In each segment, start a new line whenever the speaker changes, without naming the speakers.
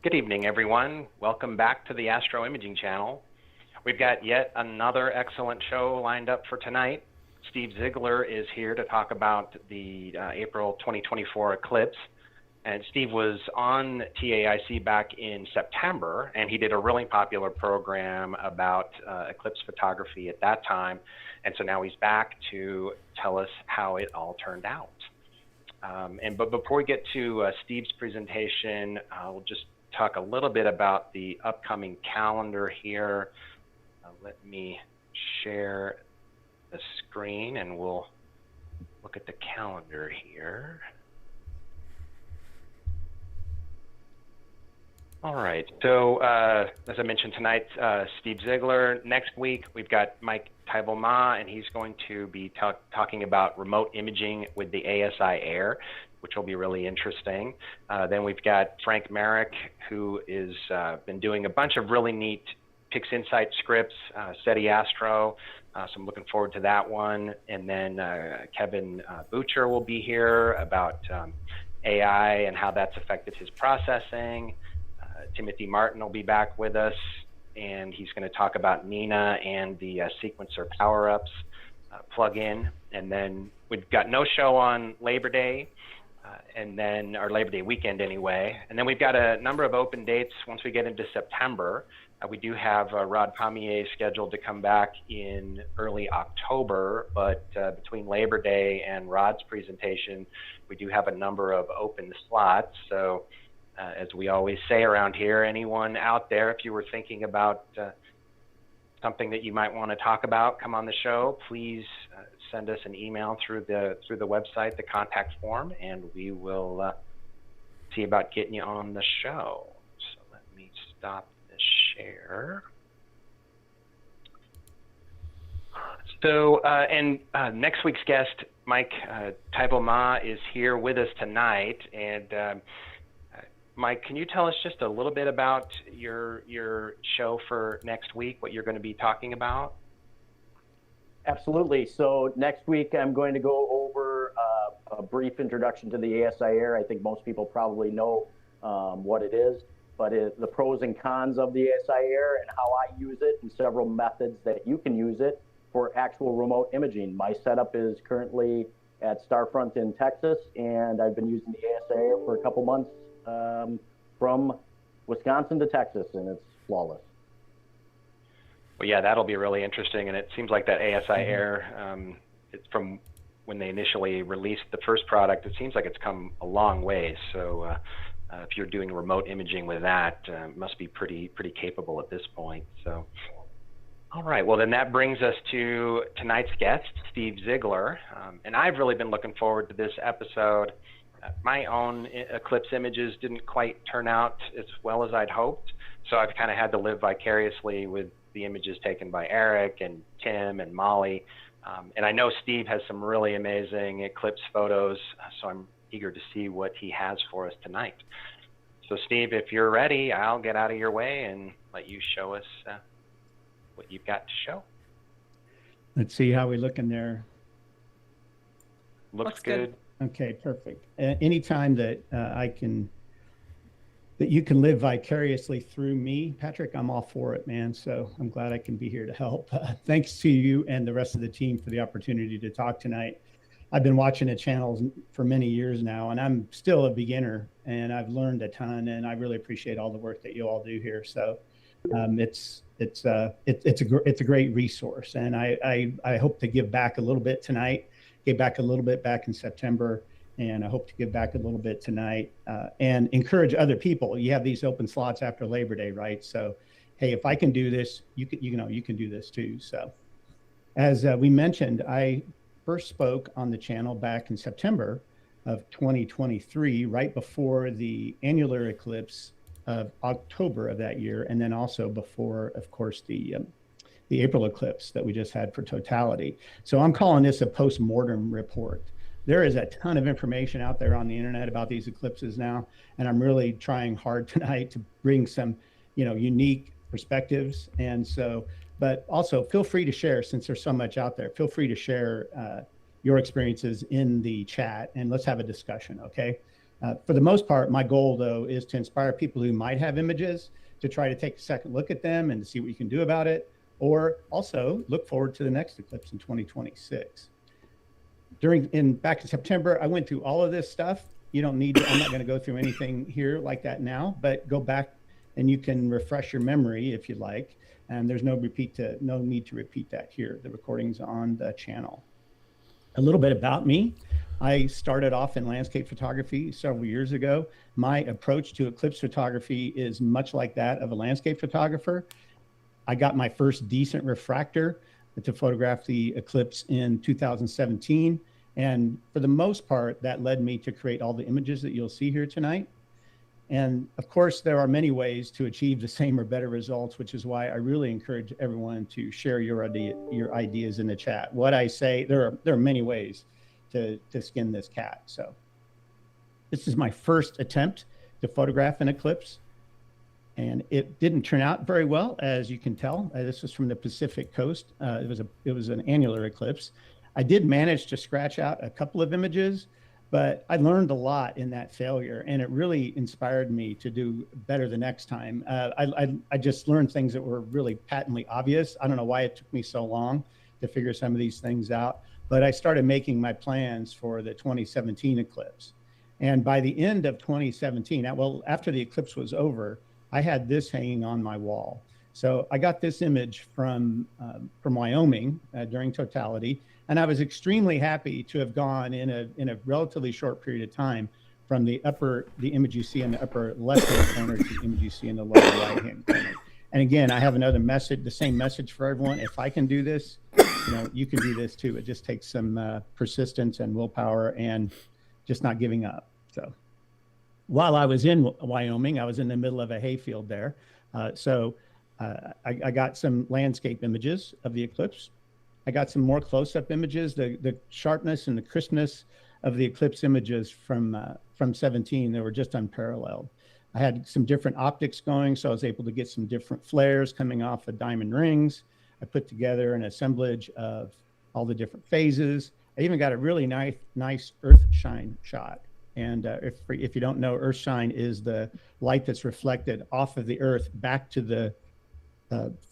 Good evening, everyone. Welcome back to the Astro Imaging channel. We've got yet another excellent show lined up for tonight. Steve Zigler is here to talk about the April 2024 eclipse. And Steve was on TAIC back in September, and he did a really popular program about eclipse photography at that time. And so now he's back to tell us how it all turned out. But before we get to Steve's presentation, we'll just talk a little bit about the upcoming calendar here. Let me share the screen and we'll look at the calendar here. All right, so as I mentioned tonight, Steve Zigler. Next week, we've got Mike Tybel-Ma, and he's going to be talking about remote imaging with the ASI Air, which will be really interesting. Then we've got Frank Merrick, who is been doing a bunch of really neat PixInsight scripts, SETI Astro, so I'm looking forward to that one. And then Kevin Butcher will be here about AI and how that's affected his processing. Timothy Martin will be back with us, and he's going to talk about Nina and the sequencer power-ups plug-in. And then we've got no show on Labor Day, and then our Labor Day weekend anyway. And then we've got a number of open dates once we get into September. We do have Rod Pommier scheduled to come back in early October, but between Labor Day and Rod's presentation, we do have a number of open slots. So as we always say around here, anyone out there, if you were thinking about something that you might want to talk about, come on the show, please send us an email through the website, the contact form, and we will see about getting you on the show. So let me stop this share. So, next week's guest, Mike Tybel-Ma, is here with us tonight. And Mike, can you tell us just a little bit about your show for next week, what you're going to be talking about?
Absolutely. So next week, I'm going to go over a brief introduction to the ASI Air. I think most people probably know what it is, but the pros and cons of the ASI Air and how I use it and several methods that you can use it for actual remote imaging. My setup is currently at Starfront in Texas, and I've been using the ASI Air for a couple months from Wisconsin to Texas, and it's flawless.
Well, yeah, that'll be really interesting, and it seems like that ASI Air, it's from when they initially released the first product, it seems like it's come a long way. So if you're doing remote imaging with that, it must be pretty capable at this point. So, all right, well then that brings us to tonight's guest, Steve Zigler, and I've really been looking forward to this episode. My own eclipse images didn't quite turn out as well as I'd hoped, so I've kind of had to live vicariously with the images taken by Eric and Tim and Molly. And I know Steve has some really amazing eclipse photos, so I'm eager to see what he has for us tonight. So Steve, if you're ready, I'll get out of your way and let you show us what you've got to show.
Let's see how we look in there.
Looks good.
Okay, perfect. Anytime that that you can live vicariously through me, Patrick, I'm all for it, man. So I'm glad I can be here to help. Thanks to you and the rest of the team for the opportunity to talk tonight. I've been watching the channels for many years now, and I'm still a beginner, and I've learned a ton, and I really appreciate all the work that you all do here. So it's a great resource, and I hope to give back a little bit tonight. Gave back a little bit back in September, and I hope to give back a little bit tonight and encourage other people. You have these open slots after Labor Day, right? So, hey, if I can do this, you can do this too. So, as we mentioned, I first spoke on the channel back in September of 2023, right before the annular eclipse of October of that year, and then also before, of course, the April eclipse that we just had for totality. So I'm calling this a post-mortem report. There is a ton of information out there on the internet about these eclipses now, and I'm really trying hard tonight to bring some, unique perspectives. And so, but also feel free to share, since there's so much out there, feel free to share your experiences in the chat, and let's have a discussion, okay? For the most part, my goal, though, is to inspire people who might have images to try to take a second look at them and to see what you can do about it, or also look forward to the next eclipse in 2026. Back in September, I went through all of this stuff. You don't need to, I'm not going to go through anything here like that now, but go back and you can refresh your memory if you like. And there's no need to repeat that here. The recording's on the channel. A little bit about me. I started off in landscape photography several years ago. My approach to eclipse photography is much like that of a landscape photographer. I got my first decent refractor to photograph the eclipse in 2017. And for the most part, that led me to create all the images that you'll see here tonight. And of course, there are many ways to achieve the same or better results, which is why I really encourage everyone to share your ideas in the chat. What I say, there are many ways to skin this cat. So this is my first attempt to photograph an eclipse, and it didn't turn out very well, as you can tell. This was from the Pacific coast. It was an annular eclipse. I did manage to scratch out a couple of images, but I learned a lot in that failure, and it really inspired me to do better the next time. I just learned things that were really patently obvious. I don't know why it took me so long to figure some of these things out, but I started making my plans for the 2017 eclipse. And by the end of 2017, well, after the eclipse was over, I had this hanging on my wall. So I got this image from Wyoming during totality, and I was extremely happy to have gone in a relatively short period of time from the image you see in the upper left-hand corner to the image you see in the lower right-hand corner. And again, I have another message, the same message for everyone. If I can do this, you can do this too. It just takes some persistence and willpower and just not giving up. So while I was in Wyoming, I was in the middle of a hayfield there. I got some landscape images of the eclipse. I got some more close-up images. The sharpness and the crispness of the eclipse images from 17, they were just unparalleled. I had some different optics going, so I was able to get some different flares coming off of diamond rings. I put together an assemblage of all the different phases. I even got a really nice earth shine shot. And if you don't know, earth shine is the light that's reflected off of the earth back to the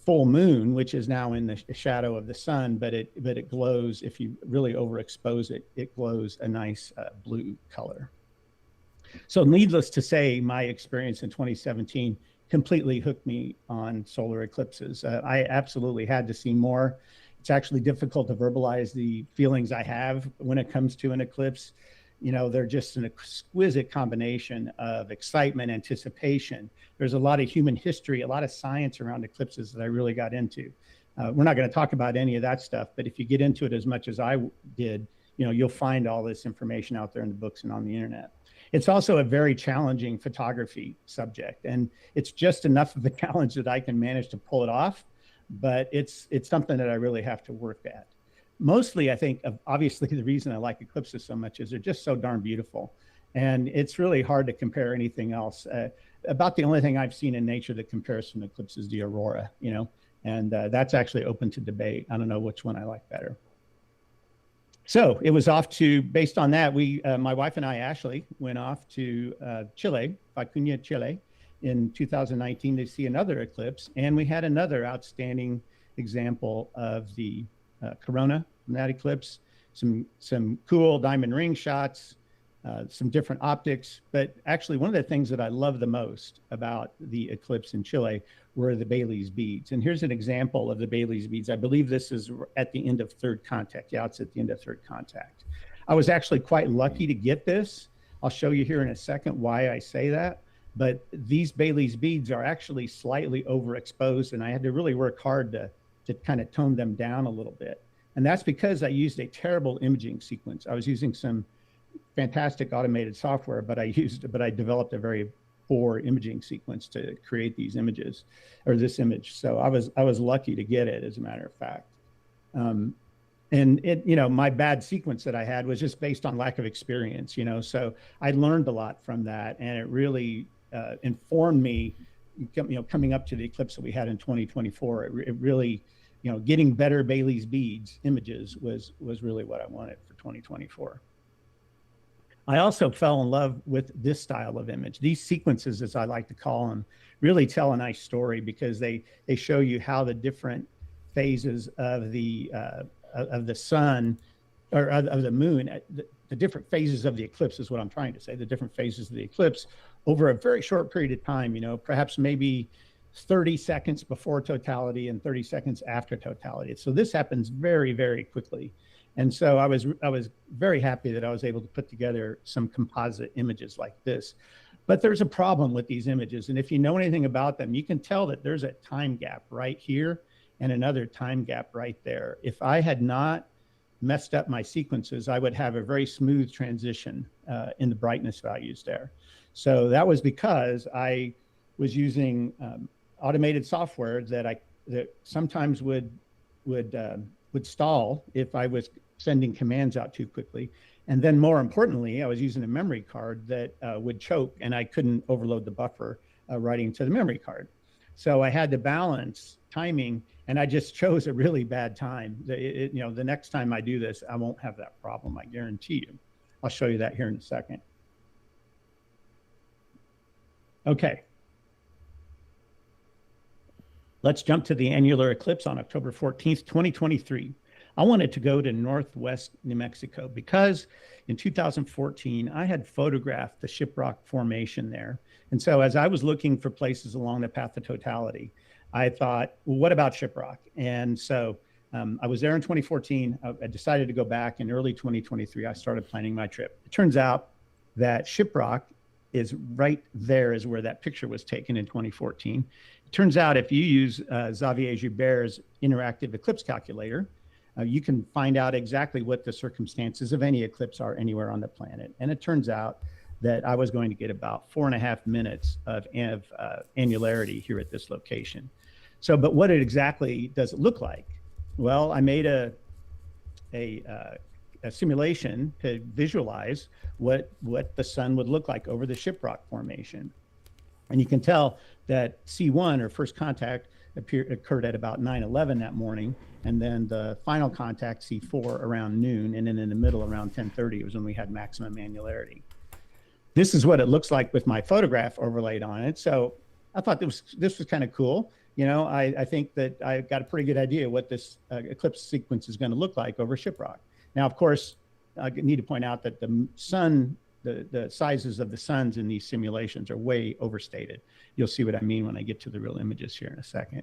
full moon, which is now in the shadow of the sun, but it glows. If you really overexpose it, it glows a nice blue color. So needless to say, my experience in 2017 completely hooked me on solar eclipses. I absolutely had to see more. It's actually difficult to verbalize the feelings I have when it comes to an eclipse. They're just an exquisite combination of excitement, anticipation. There's a lot of human history, a lot of science around eclipses that I really got into. We're not going to talk about any of that stuff, but if you get into it as much as I did, you'll find all this information out there in the books and on the internet. It's also a very challenging photography subject, and it's just enough of a challenge that I can manage to pull it off, but it's something that I really have to work at. Mostly, I think, obviously, the reason I like eclipses so much is they're just so darn beautiful. And it's really hard to compare anything else. About the only thing I've seen in nature that compares to an eclipse is the aurora, and that's actually open to debate. I don't know which one I like better. So it was based on that, my wife and I, Ashley, went off to Chile, Vicuña, Chile, in 2019 to see another eclipse. And we had another outstanding example of the corona from that eclipse, some cool diamond ring shots, some different optics. But actually, one of the things that I love the most about the eclipse in Chile were the Bailey's beads. And here's an example of the Bailey's beads. I believe this is at the end of third contact. Yeah, it's at the end of third contact. I was actually quite lucky to get this. I'll show you here in a second why I say that. But these Bailey's beads are actually slightly overexposed, and I had to really work hard to kind of tone them down a little bit. And that's because I used a terrible imaging sequence. I was using some fantastic automated software, but I developed a very poor imaging sequence to create these images, or this image. So I was lucky to get it, as a matter of fact. And my bad sequence that I had was just based on lack of experience, so I learned a lot from that, and it really informed me, coming up to the eclipse that we had in 2024. It really, getting better Bailey's beads images was really what I wanted for 2024. I also fell in love with this style of image. These sequences, as I like to call them, really tell a nice story because they show you how the different phases of the sun or of the moon, the different phases of the eclipse is what I'm trying to say, the different phases of the eclipse over a very short period of time, perhaps maybe 30 seconds before totality and 30 seconds after totality. So this happens very, very quickly. And so I was very happy that I was able to put together some composite images like this. But there's a problem with these images. And if you know anything about them, you can tell that there's a time gap right here and another time gap right there. If I had not messed up my sequences, I would have a very smooth transition in the brightness values there. So that was because I was using automated software that sometimes would stall if I was sending commands out too quickly. And then more importantly, I was using a memory card that would choke and I couldn't overload the buffer writing to the memory card. So I had to balance timing and I just chose a really bad time. The next time I do this, I won't have that problem, I guarantee you. I'll show you that here in a second. Okay. Let's jump to the annular eclipse on October 14th, 2023. I wanted to go to Northwest New Mexico because in 2014, I had photographed the shiprock formation there. And so as I was looking for places along the path of totality, I thought, well, what about shiprock? And so I was there in 2014. I decided to go back in early 2023. I started planning my trip. It turns out that shiprock is right there is where that picture was taken in 2014. It turns out if you use Xavier Joubert's interactive eclipse calculator, you can find out exactly what the circumstances of any eclipse are anywhere on the planet. And it turns out that I was going to get about 4.5 minutes of annularity here at this location. So, but what exactly does it look like? Well, I made a simulation to visualize what the sun would look like over the shiprock formation. And you can tell that C1, or first contact, occurred at about 9:11 that morning, and then the final contact, C4, around noon, and then in the middle around 10:30 was when we had maximum annularity. This is what it looks like with my photograph overlaid on it. So I thought this was kind of cool. I think that I got a pretty good idea what this eclipse sequence is going to look like over shiprock. Now, of course, I need to point out that the sun, the sizes of the suns in these simulations are way overstated. You'll see what I mean when I get to the real images here in a second.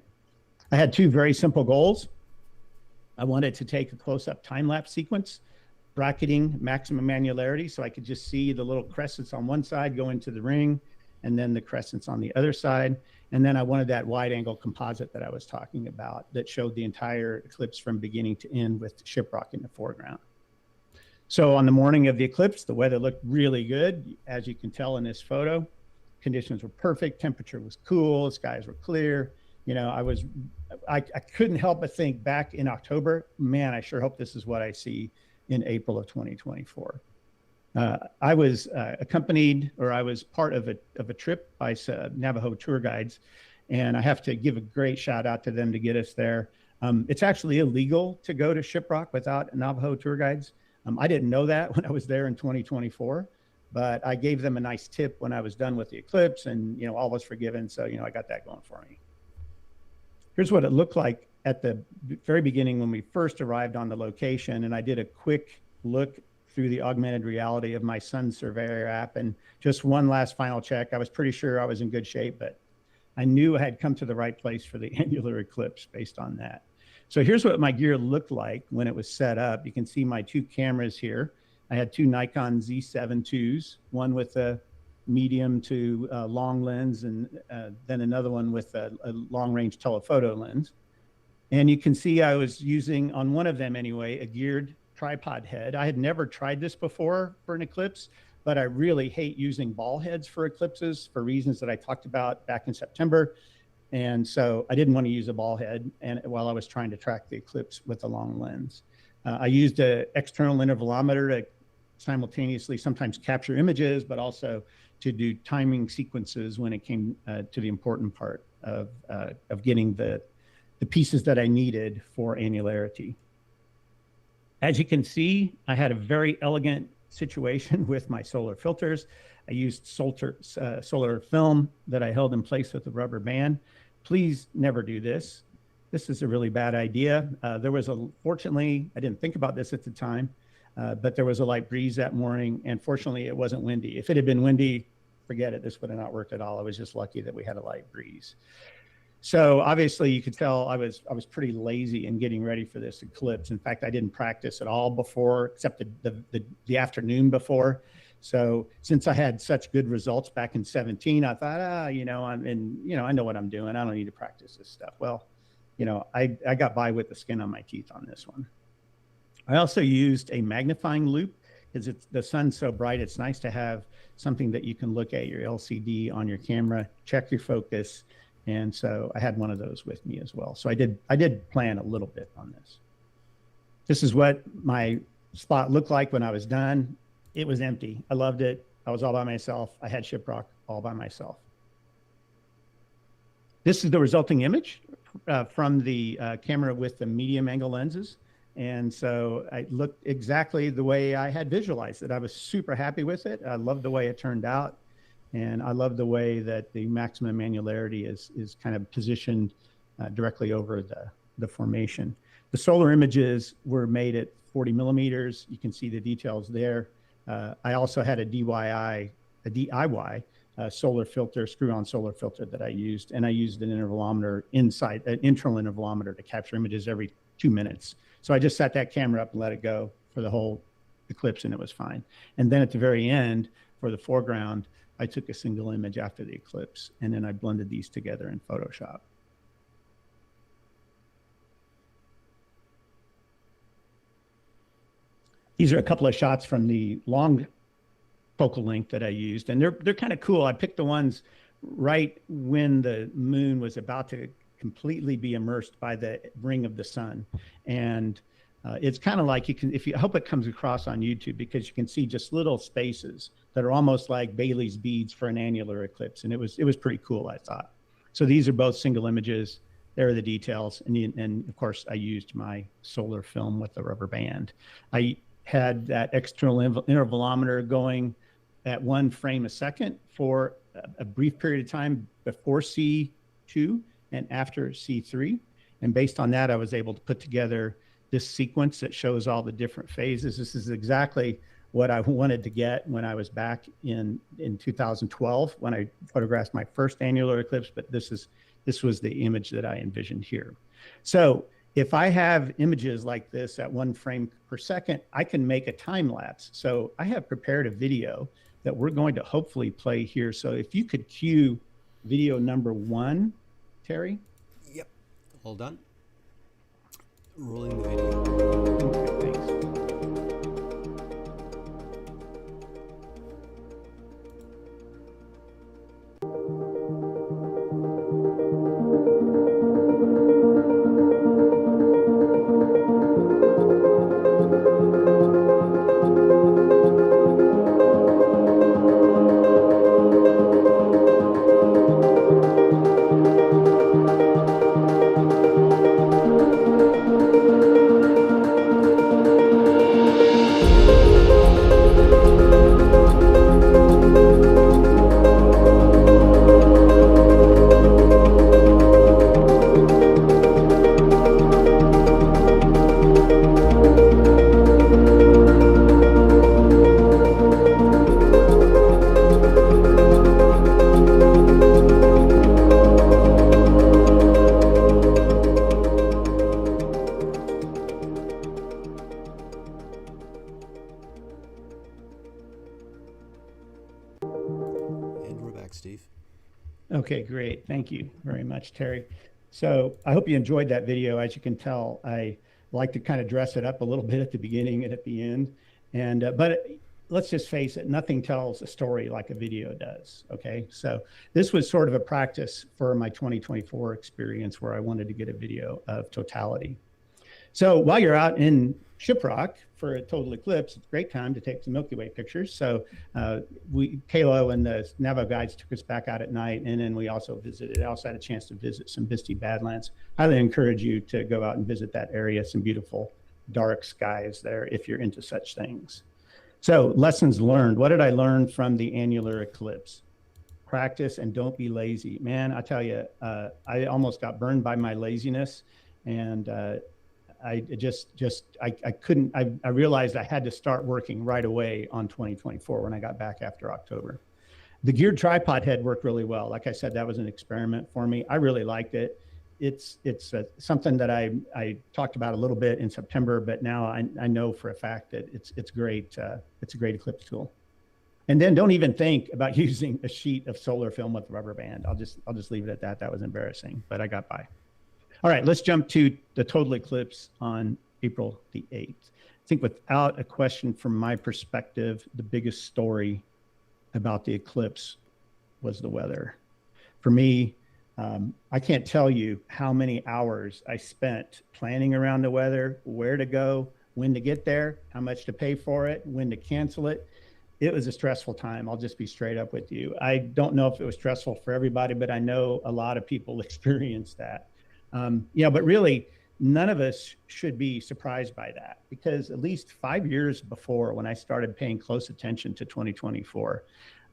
I had two very simple goals. I wanted to take a close-up time-lapse sequence, bracketing maximum annularity, so I could just see the little crescents on one side go into the ring, and then the crescents on the other side. And then I wanted that wide-angle composite that I was talking about that showed the entire eclipse from beginning to end with shiprock in the foreground. So on the morning of the eclipse, the weather looked really good. As you can tell in this photo, conditions were perfect. Temperature was cool. The skies were clear. I couldn't help but think back in October, man, I sure hope this is what I see in April of 2024. I was accompanied, or I was part of a trip by Navajo tour guides, and I have to give a great shout out to them to get us there. It's actually illegal to go to shiprock without Navajo tour guides. I didn't know that when I was there in 2024, but I gave them a nice tip when I was done with the eclipse, and all was forgiven. So I got that going for me. Here's what it looked like at the very beginning when we first arrived on the location, and I did a quick look through the augmented reality of my Sun Surveyor app, and just one last final check. I was pretty sure I was in good shape, but I knew I had come to the right place for the annular eclipse based on that. So here's what my gear looked like when it was set up. You can see my two cameras here. I had two Nikon Z7 IIs, one with a medium to long lens, and then another one with a long-range telephoto lens. And you can see I was using, on one of them anyway, a geared tripod head. I had never tried this before for an eclipse, but I really hate using ball heads for eclipses for reasons that I talked about back in September. And so I didn't want to use a ball head while I was trying to track the eclipse with a long lens. I used an external intervalometer to simultaneously sometimes capture images, but also to do timing sequences when it came to the important part of getting the pieces that I needed for annularity. As you can see, I had a very elegant situation with my solar filters. I used solar film that I held in place with a rubber band. Please never do this. This is a really bad idea. Fortunately, I didn't think about this at the time, but there was a light breeze that morning, and fortunately it wasn't windy. If it had been windy, forget it, this would have not worked at all. I was just lucky that we had a light breeze. So obviously you could tell I was pretty lazy in getting ready for this eclipse. In fact, I didn't practice at all before, except the afternoon before. So since I had such good results back in 17, I thought, I know what I'm doing. I don't need to practice this stuff. Well, I got by with the skin on my teeth on this one. I also used a magnifying loop because the sun's so bright. It's nice to have something that you can look at your LCD on your camera, check your focus. And so I had one of those with me as well. So I did plan a little bit on this. This is what my spot looked like when I was done. It was empty. I loved it. I was all by myself. I had shiprock all by myself. This is the resulting image from the camera with the medium angle lenses. And so it looked exactly the way I had visualized it. I was super happy with it. I loved the way it turned out. And I love the way that the maximum annularity is kind of positioned directly over the formation. The solar images were made at 40 millimeters. You can see the details there. I also had a DIY solar filter, screw-on solar filter that I used, and I used an intervalometer inside, an internal intervalometer to capture images every 2 minutes. So I just set that camera up and let it go for the whole eclipse, and it was fine. And then at the very end, for the foreground, I took a single image after the eclipse, and then I blended these together in Photoshop. These are a couple of shots from the long focal length that I used, and they're kind of cool. I picked the ones right when the moon was about to completely be immersed by the ring of the sun. And it's kind of like I hope it comes across on YouTube, because you can see just little spaces that are almost like Bailey's beads for an annular eclipse. And it was pretty cool, I thought. So these are both single images. There are the details. And of course I used my solar film with the rubber band. I had that external intervalometer going at 1 frame a second for a brief period of time before C2 and after C3. And based on that, I was able to put together this sequence that shows all the different phases. This is exactly what I wanted to get when I was back in 2012, when I photographed my first annular eclipse, but this was the image that I envisioned here. So if I have images like this at 1 frame per second, I can make a time lapse. So I have prepared a video that we're going to hopefully play here. So if you could cue video number 1, Terry.
Yep, all done. Rolling the video.
Okay, thanks.
Steve.
Okay, great. Thank you very much, Terry. So I hope you enjoyed that video. As you can tell, I like to kind of dress it up a little bit at the beginning and at the end. And but let's just face it, nothing tells a story like a video does. Okay, so this was sort of a practice for my 2024 experience where I wanted to get a video of totality. So while you're out in Shiprock for a total eclipse, it's a great time to take some Milky Way pictures. So Kayla and the Navo guides took us back out at night, and then we also visited. I also had a chance to visit some Bisty Badlands. Highly encourage you to go out and visit that area. Some beautiful dark skies there if you're into such things. So lessons learned. What did I learn from the annular eclipse? Practice and don't be lazy. Man, I tell you, I almost got burned by my laziness, and I realized I had to start working right away on 2024 when I got back after October. The geared tripod head worked really well. Like I said, that was an experiment for me. I really liked it. It's something that I talked about a little bit in September, but now I know for a fact that it's great. It's a great eclipse tool. And then don't even think about using a sheet of solar film with rubber band. I'll just leave it at that. That was embarrassing, but I got by. All right, let's jump to the total eclipse on April the 8th. I think without a question from my perspective, the biggest story about the eclipse was the weather. For me, I can't tell you how many hours I spent planning around the weather, where to go, when to get there, how much to pay for it, when to cancel it. It was a stressful time. I'll just be straight up with you. I don't know if it was stressful for everybody, but I know a lot of people experienced that. But really, none of us should be surprised by that, because at least 5 years before, when I started paying close attention to 2024,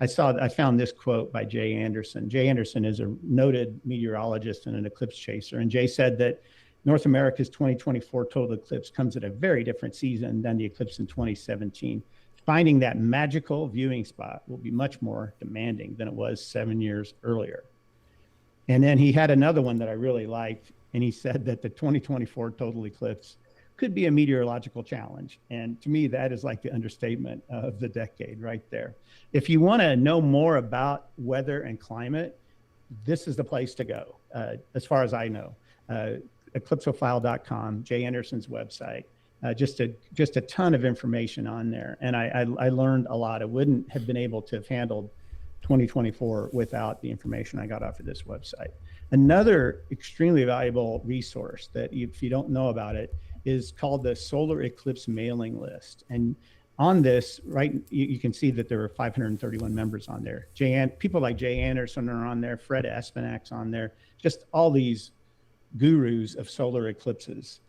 I found this quote by Jay Anderson. Jay Anderson is a noted meteorologist and an eclipse chaser. And Jay said that North America's 2024 total eclipse comes at a very different season than the eclipse in 2017. Finding that magical viewing spot will be much more demanding than it was 7 years earlier. And then he had another one that I really liked, and he said that the 2024 total eclipse could be a meteorological challenge. And to me, that is like the understatement of the decade right there. If you want to know more about weather and climate, this is the place to go, as far as I know. Eclipsophile.com, Jay Anderson's website. Just a ton of information on there. And I learned a lot. I wouldn't have been able to have handled 2024 without the information I got off of this website. Another extremely valuable resource that if you don't know about it is called the Solar Eclipse Mailing List. And on this, right, you can see that there are 531 members on there. People like Jay Anderson are on there, Fred Espinak's on there, just all these gurus of solar eclipses.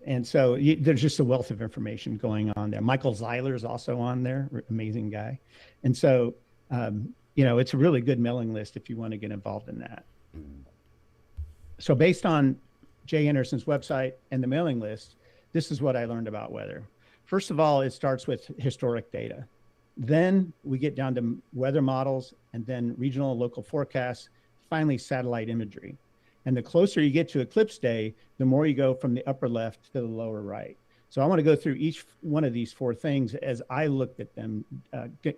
And so there's just a wealth of information going on there. Michael Zigler is also on there, amazing guy. And so, it's a really good mailing list if you want to get involved in that. So based on Jay Anderson's website and the mailing list, this is what I learned about weather. First of all, it starts with historic data. Then we get down to weather models, and then regional and local forecasts, finally satellite imagery. And the closer you get to eclipse day, the more you go from the upper left to the lower right. So I want to go through each one of these four things as I looked at them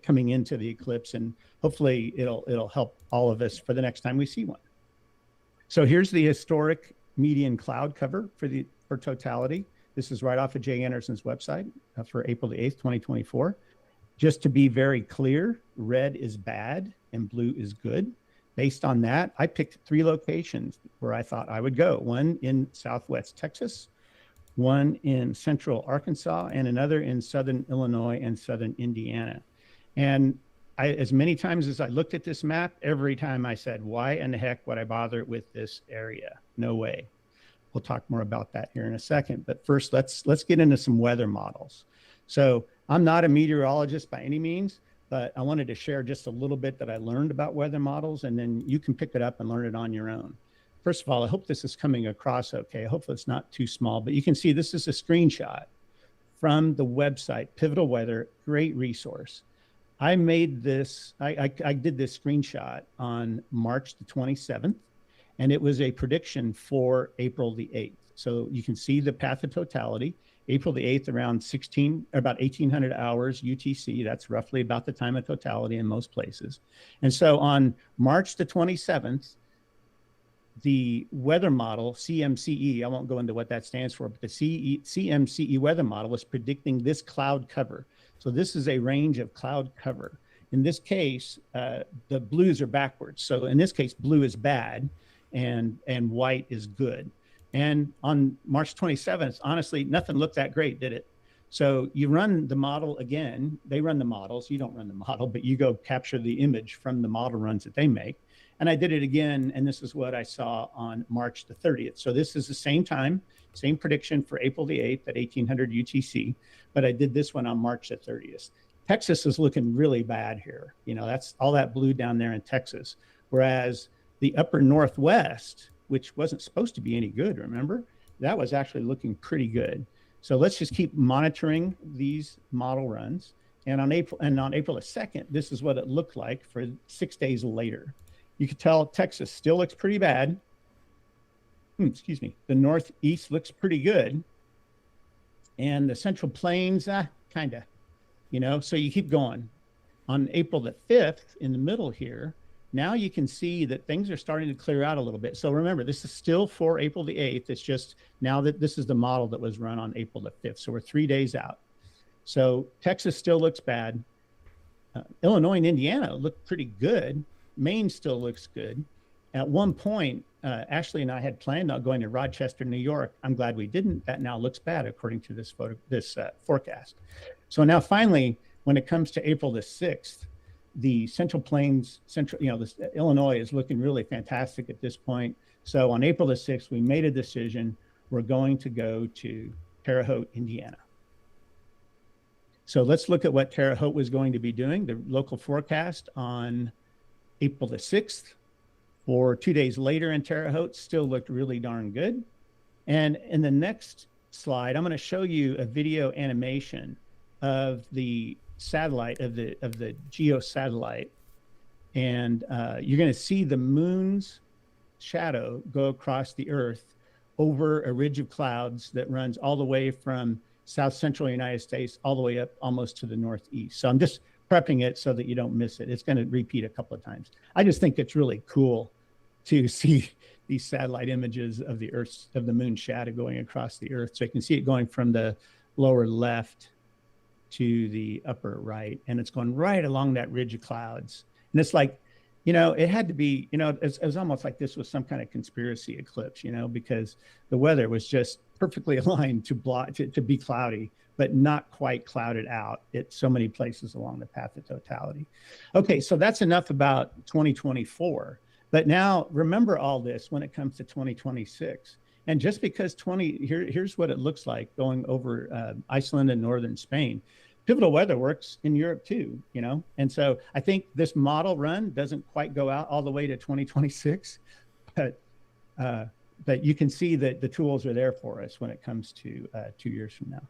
coming into the eclipse, and hopefully it'll help all of us for the next time we see one. So here's the historic median cloud cover for totality. This is right off of Jay Anderson's website for April the 8th, 2024. Just to be very clear, red is bad and blue is good. Based on that, I picked 3 locations where I thought I would go. One in Southwest Texas, one in Central Arkansas, and another in Southern Illinois and Southern Indiana. And as many times as I looked at this map, every time I said, why in the heck would I bother with this area? No way. We'll talk more about that here in a second. But first, let's get into some weather models. So I'm not a meteorologist by any means, but I wanted to share just a little bit that I learned about weather models, and then you can pick it up and learn it on your own. First of all, I hope this is coming across okay. Hopefully it's not too small, but you can see this is a screenshot from the website, Pivotal Weather, great resource. I made this, I did this screenshot on March the 27th, and it was a prediction for April the 8th. So you can see the path of totality. April the 8th, around about 1800 hours UTC. That's roughly about the time of totality in most places. And so on March the 27th, the weather model, CMCE, I won't go into what that stands for, but the CMCE weather model was predicting this cloud cover. So this is a range of cloud cover. In this case, the blues are backwards. So in this case, blue is bad and white is good. And on March 27th, honestly, nothing looked that great, did it? So you run the model again. They run the models. You don't run the model, but you go capture the image from the model runs that they make. And I did it again, and this is what I saw on March the 30th. So this is the same time, same prediction for April the 8th at 1800 UTC, but I did this one on March the 30th. Texas is looking really bad here. You know, that's all that blue down there in Texas. Whereas the upper Northwest, which wasn't supposed to be any good, remember? That was actually looking pretty good. So let's just keep monitoring these model runs. And on April the 2nd, this is what it looked like for 6 days later. You could tell Texas still looks pretty bad. Excuse me. The Northeast looks pretty good. And the Central Plains, kind of, you know, so you keep going. On April the 5th, in the middle here, now you can see that things are starting to clear out a little bit. So remember, this is still for April the 8th. It's just now that this is the model that was run on April the 5th. So we're 3 days out. So Texas still looks bad. Illinois and Indiana look pretty good. Maine still looks good. At one point, Ashley and I had planned on going to Rochester, New York. I'm glad we didn't. That now looks bad according to this forecast. So now finally, when it comes to April the 6th, the Central Plains, Illinois is looking really fantastic at this point. So on April the 6th, we made a decision. We're going to go to Terre Haute, Indiana. So let's look at what Terre Haute was going to be doing. The local forecast on April the 6th for 2 days later in Terre Haute still looked really darn good. And in the next slide, I'm going to show you a video animation of the satellite, of the geo satellite. And you're going to see the moon's shadow go across the Earth over a ridge of clouds that runs all the way from South Central United States all the way up almost to the Northeast. So I'm just prepping it so that you don't miss it. It's going to repeat a couple of times. I just think it's really cool to see these satellite images of the Earth's, of the moon's shadow going across the Earth. So you can see it going from the lower left to the upper right, and it's going right along that ridge of clouds. And it's like, you know, it had to be, you know, it was almost like this was some kind of conspiracy eclipse, you know, because the weather was just perfectly aligned to be cloudy, but not quite clouded out at so many places along the path of totality. Okay, so that's enough about 2024. But now remember all this when it comes to 2026. And just because here's what it looks like going over Iceland and northern Spain. Pivotal weather works in Europe too, you know? And so I think this model run doesn't quite go out all the way to 2026, but you can see that the tools are there for us when it comes to 2 years from now.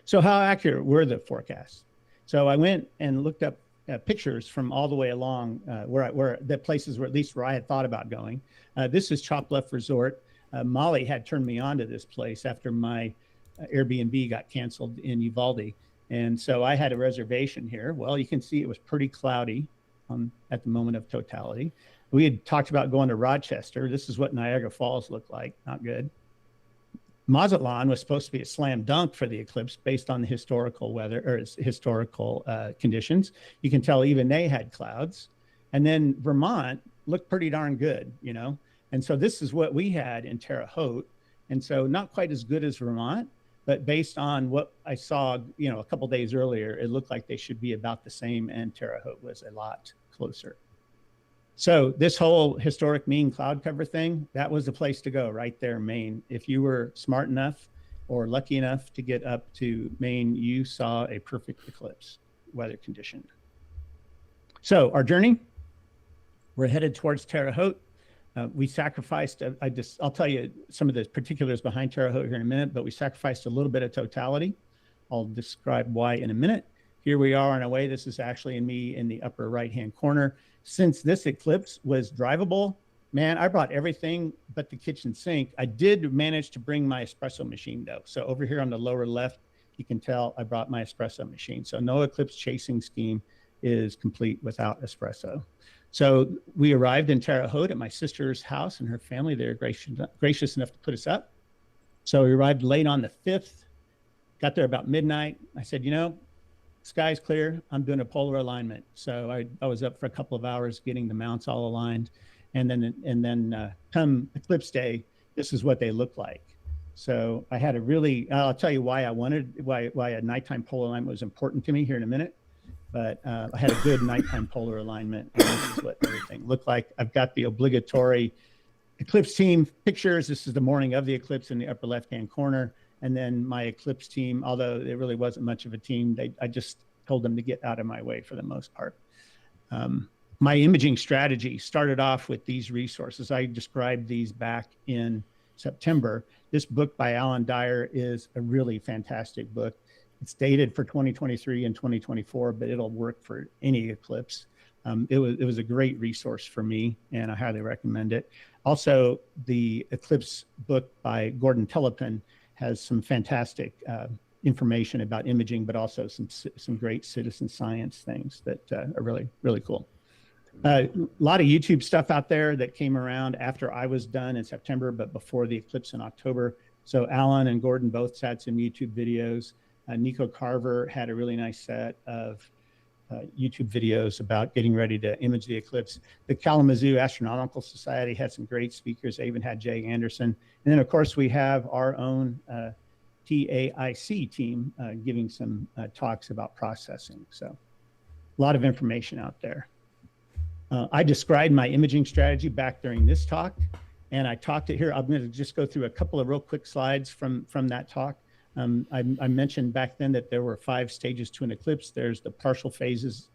So how accurate were the forecasts? So I went and looked up pictures from all the way along where the places where at least where I had thought about going. This is Chalk Bluff Resort. Molly had turned me on to this place after my Airbnb got canceled in Uvalde. And so I had a reservation here. Well, you can see it was pretty cloudy at the moment of totality. We had talked about going to Rochester. This is what Niagara Falls looked like. Not good. Mazatlan was supposed to be a slam dunk for the eclipse based on the historical weather or historical conditions. You can tell even they had clouds. And then Vermont looked pretty darn good, you know? And so this is what we had in Terre Haute. And so not quite as good as Vermont, but based on what I saw, you know, a couple days earlier, it looked like they should be about the same, and Terre Haute was a lot closer. So this whole historic mean cloud cover thing, that was the place to go right there, Maine. If you were smart enough or lucky enough to get up to Maine, you saw a perfect eclipse, weather conditioned. So our journey, we're headed towards Terre Haute. We sacrificed, I'll tell you some of the particulars behind Terre Haute here in a minute, but we sacrificed a little bit of totality. I'll describe why in a minute. Here we are on our way. This is actually me in the upper right-hand corner. Since this eclipse was drivable, man, I brought everything but the kitchen sink. I did manage to bring my espresso machine though. So over here on the lower left, you can tell I brought my espresso machine. So no eclipse chasing scheme is complete without espresso. So we arrived in Terre Haute at my sister's house and her family. They were gracious enough to put us up. So we arrived late on the 5th, got there about midnight. I said, you know, sky's clear. I'm doing a polar alignment. So I was up for a couple of hours getting the mounts all aligned. And then come eclipse day, this is what they look like. So I had a really, I'll tell you why why a nighttime polar alignment was important to me here in a minute. but I had a good nighttime polar alignment, and this is what everything looked like. I've got the obligatory eclipse team pictures. This is the morning of the eclipse in the upper left-hand corner. And then my eclipse team, although it really wasn't much of a team, I just told them to get out of my way for the most part. My imaging strategy started off with these resources. I described these back in September. This book by Alan Dyer is a really fantastic book. It's dated for 2023 and 2024, but it'll work for any eclipse. It was a great resource for me, and I highly recommend it. Also, the eclipse book by Gordon Telepin has some fantastic information about imaging, but also some great citizen science things that are really, really cool. A lot of YouTube stuff out there that came around after I was done in September, but before the eclipse in October. So Alan and Gordon both had some YouTube videos. Nico Carver had a really nice set of YouTube videos about getting ready to image the eclipse. The Kalamazoo Astronomical Society had some great speakers. They even had Jay Anderson. And then, of course, we have our own TAIC team giving some talks about processing. So a lot of information out there. I described my imaging strategy back during this talk, and I talked it here. I'm going to just go through a couple of real quick slides from that talk. I mentioned back then that there were 5 stages to an eclipse. There's the partial phases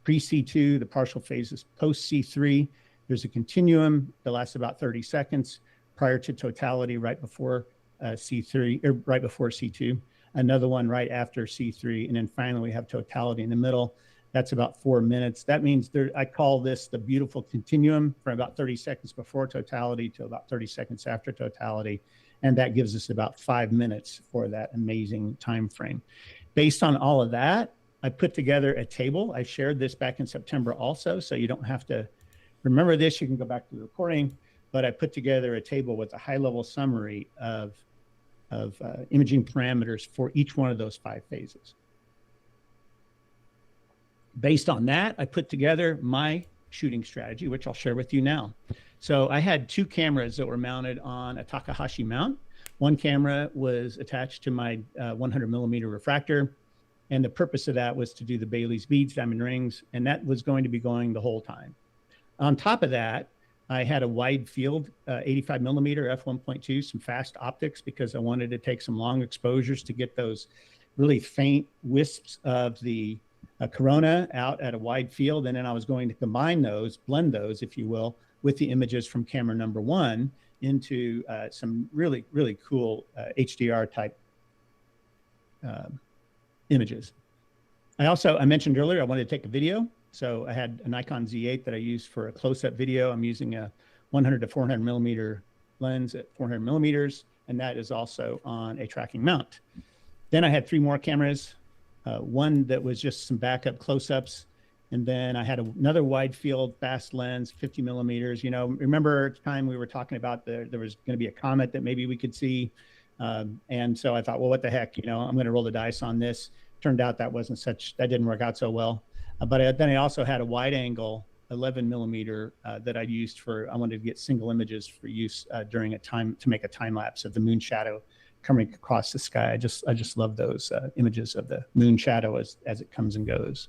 pre-C2, the partial phases post-C3. There's a continuum that lasts about 30 seconds prior to totality right before C3, or right before C2. Another one right after C3. And then finally we have totality in the middle. That's about 4 minutes. That means I call this the beautiful continuum from about 30 seconds before totality to about 30 seconds after totality. And that gives us about 5 minutes for that amazing time frame. Based on all of that, I put together a table. I shared this back in September also, so you don't have to remember this. You can go back to the recording, but I put together a table with a high-level summary of imaging parameters for each one of those 5 phases. Based on that, I put together my shooting strategy, which I'll share with you now. So I had 2 cameras that were mounted on a Takahashi mount. One camera was attached to my 100 millimeter refractor. And the purpose of that was to do the Bailey's beads, diamond rings, and that was going to be going the whole time. On top of that, I had a wide field 85 millimeter f1.2, some fast optics, because I wanted to take some long exposures to get those really faint wisps of the corona out at a wide field. And then I was going to combine those, blend those, if you will, with the images from camera number 1 into some really, really cool HDR type images. I mentioned earlier, I wanted to take a video. So I had a Nikon Z8 that I used for a close-up video. I'm using a 100 to 400 millimeter lens at 400 millimeters, and that is also on a tracking mount. Then I had 3 more cameras. One that was just some backup close-ups. And then I had another wide field fast lens, 50 millimeters. You know, remember at the time we were talking about there was going to be a comet that maybe we could see. And so I thought, well, what the heck, you know, I'm going to roll the dice on this. Turned out that didn't work out so well. But then I also had a wide angle 11 millimeter that I used I wanted to get single images for use during to make a time lapse of the moon shadow coming across the sky. I just love those images of the moon shadow as it comes and goes.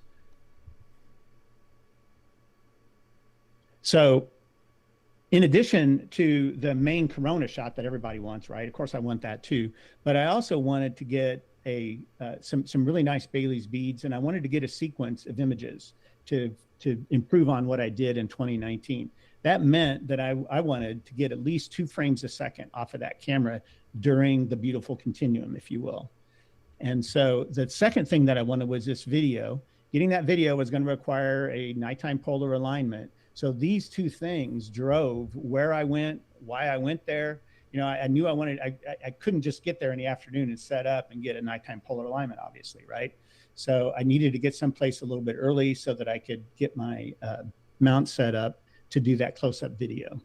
So in addition to the main corona shot that everybody wants, right? Of course I want that too, but I also wanted to get some really nice Bailey's beads, and I wanted to get a sequence of images to improve on what I did in 2019. That meant that I wanted to get at least 2 frames a second off of that camera during the beautiful continuum, if you will. And so the second thing that I wanted was this video. Getting that video was going to require a nighttime polar alignment. So these 2 things drove where I went, why I went there. You know, I knew I couldn't just get there in the afternoon and set up and get a nighttime polar alignment, obviously, right? So I needed to get someplace a little bit early so that I could get my mount set up to do that close-up video.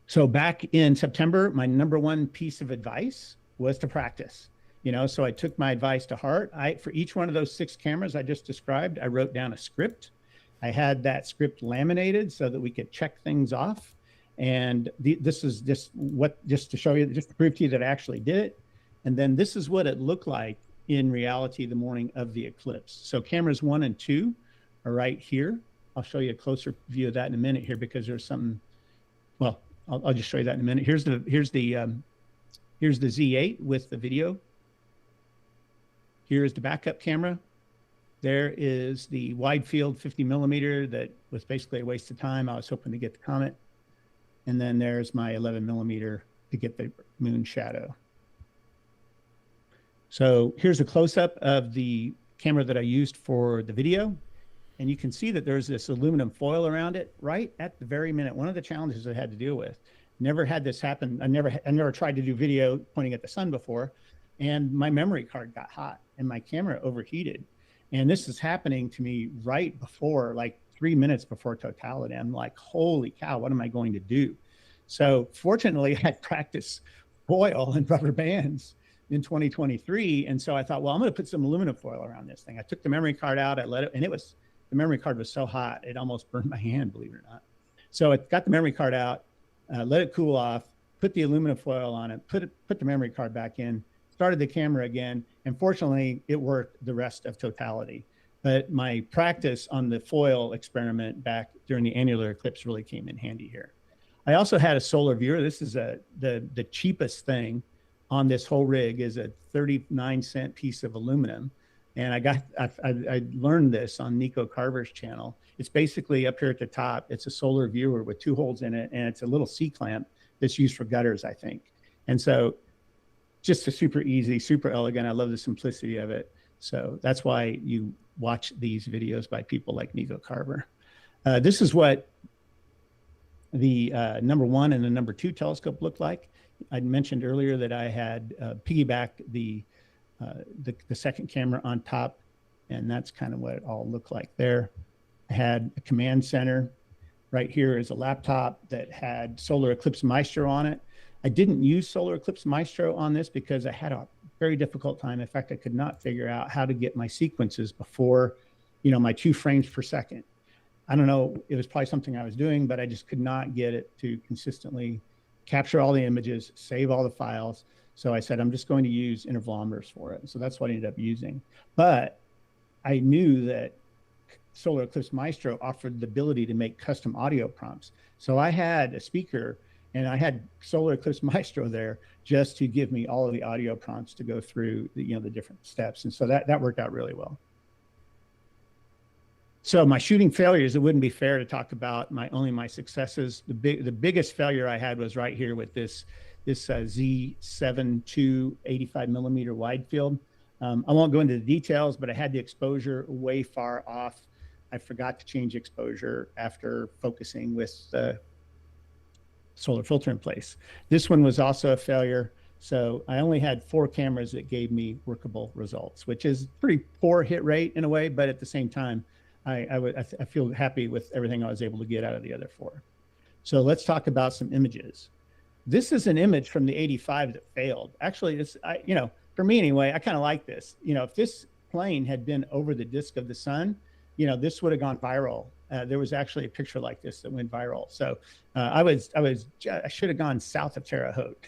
So back in September, my number 1 piece of advice was to practice. You know, so I took my advice to heart. For each one of those 6 cameras I just described, I wrote down a script. I had that script laminated so that we could check things off. And this is just to show you, just to prove to you that I actually did it. And then this is what it looked like in reality the morning of the eclipse. So cameras 1 and 2 are right here. I'll show you a closer view of that in a minute here because there's something, well, I'll just show you that in a minute. Here's the Z8 with the video. Here is the backup camera. There is the wide field 50 millimeter that was basically a waste of time. I was hoping to get the comet. And then there's my 11 millimeter to get the moon shadow. So here's a close-up of the camera that I used for the video. And you can see that there's this aluminum foil around it right at the very minute. One of the challenges I had to deal with. Never had this happen. I never tried to do video pointing at the sun before. And my memory card got hot and my camera overheated. And this is happening to me right before, like 3 minutes before totality. I'm like, holy cow, what am I going to do? So fortunately, I had practiced foil and rubber bands in 2023. And so I thought, well, I'm going to put some aluminum foil around this thing. I took the memory card out, I let it, and the memory card was so hot, it almost burned my hand, believe it or not. So I got the memory card out, let it cool off, put the aluminum foil on it, put the memory card back in, started the camera again, and fortunately it worked the rest of totality. But my practice on the foil experiment back during the annular eclipse really came in handy here. I also had a solar viewer. This is the cheapest thing on this whole rig is a 39-cent piece of aluminum. And I learned this on Nico Carver's channel. It's basically up here at the top. It's a solar viewer with 2 holes in it, and it's a little C-clamp that's used for gutters, I think. And so just a super easy, super elegant. I love the simplicity of it. So that's why you watch these videos by people like Nico Carver. This is what the number 1 and the number 2 telescope looked like. I mentioned earlier that I had piggybacked the second camera on top, and that's kind of what it all looked like there. I had a command center. Right here is a laptop that had Solar Eclipse Maestro on it. I didn't use Solar Eclipse Maestro on this because I had a very difficult time. In fact, I could not figure out how to get my sequences before, my 2 frames per second. I don't know, it was probably something I was doing, but I just could not get it to consistently capture all the images, save all the files. So I said, I'm just going to use intervalometers for it. So that's what I ended up using. But I knew that Solar Eclipse Maestro offered the ability to make custom audio prompts. So I had a speaker and I had Solar Eclipse Maestro there just to give me all of the audio prompts to go through the, the different steps. And so that worked out really well. So my shooting failures, it wouldn't be fair to talk about only my successes. The biggest failure I had was right here with this Z7 II 85 millimeter wide field. I won't go into the details, but I had the exposure way far off. I forgot to change exposure after focusing with the solar filter in place. This one was also a failure. So I only had 4 cameras that gave me workable results, which is pretty poor hit rate in a way, but at the same time, I feel happy with everything I was able to get out of the other 4. So let's talk about some images. This is an image from the 85 that failed. Actually, for me anyway, I kind of like this. If this plane had been over the disk of the sun, this would have gone viral. There was actually a picture like this that went viral. So I should have gone south of Terre Haute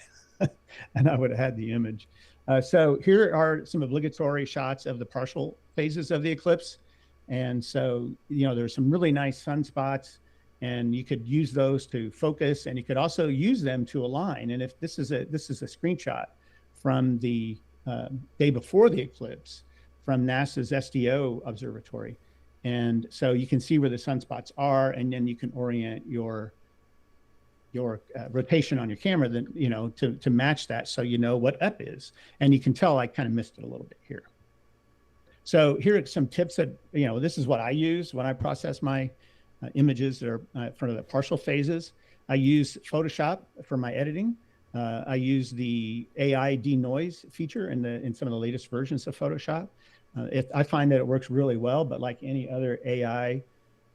and I would have had the image. So here are some obligatory shots of the partial phases of the eclipse. And so, there's some really nice sunspots and you could use those to focus, and you could also use them to align. And if this is a screenshot from the day before the eclipse from NASA's SDO observatory. And so you can see where the sunspots are, and then you can orient your rotation on your camera, to match that, so you know what up is. And you can tell I kind of missed it a little bit here. So here are some tips that, this is what I use when I process my images that are for the partial phases. I use Photoshop for my editing. I use the AI denoise feature in some of the latest versions of Photoshop. I find that it works really well, but like any other AI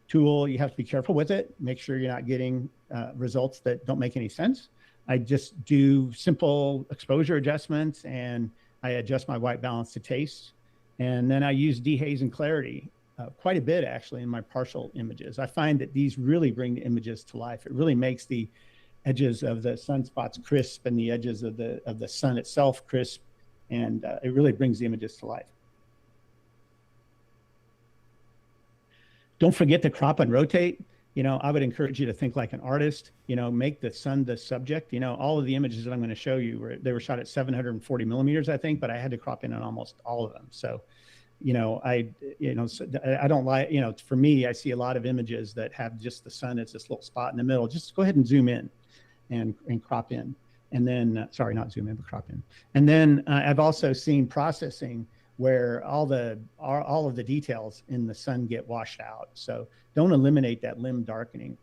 tool, you have to be careful with it. Make sure you're not getting results that don't make any sense. I just do simple exposure adjustments, and I adjust my white balance to taste. And then I use dehaze and clarity quite a bit, actually, in my partial images. I find that these really bring the images to life. It really makes the edges of the sunspots crisp and the edges of the sun itself crisp. And it really brings the images to life. Don't forget to crop and rotate. I would encourage you to think like an artist, make the sun the subject. All of the images that I'm going to show you, they were shot at 740 millimeters, I think, but I had to crop in on almost all of them. So, I don't like, for me, I see a lot of images that have just the sun as this little spot in the middle. Just go ahead and zoom in and crop in. And then, sorry, not zoom in, but crop in. And then I've also seen processing where all of the details in the sun get washed out. So don't eliminate that limb darkening.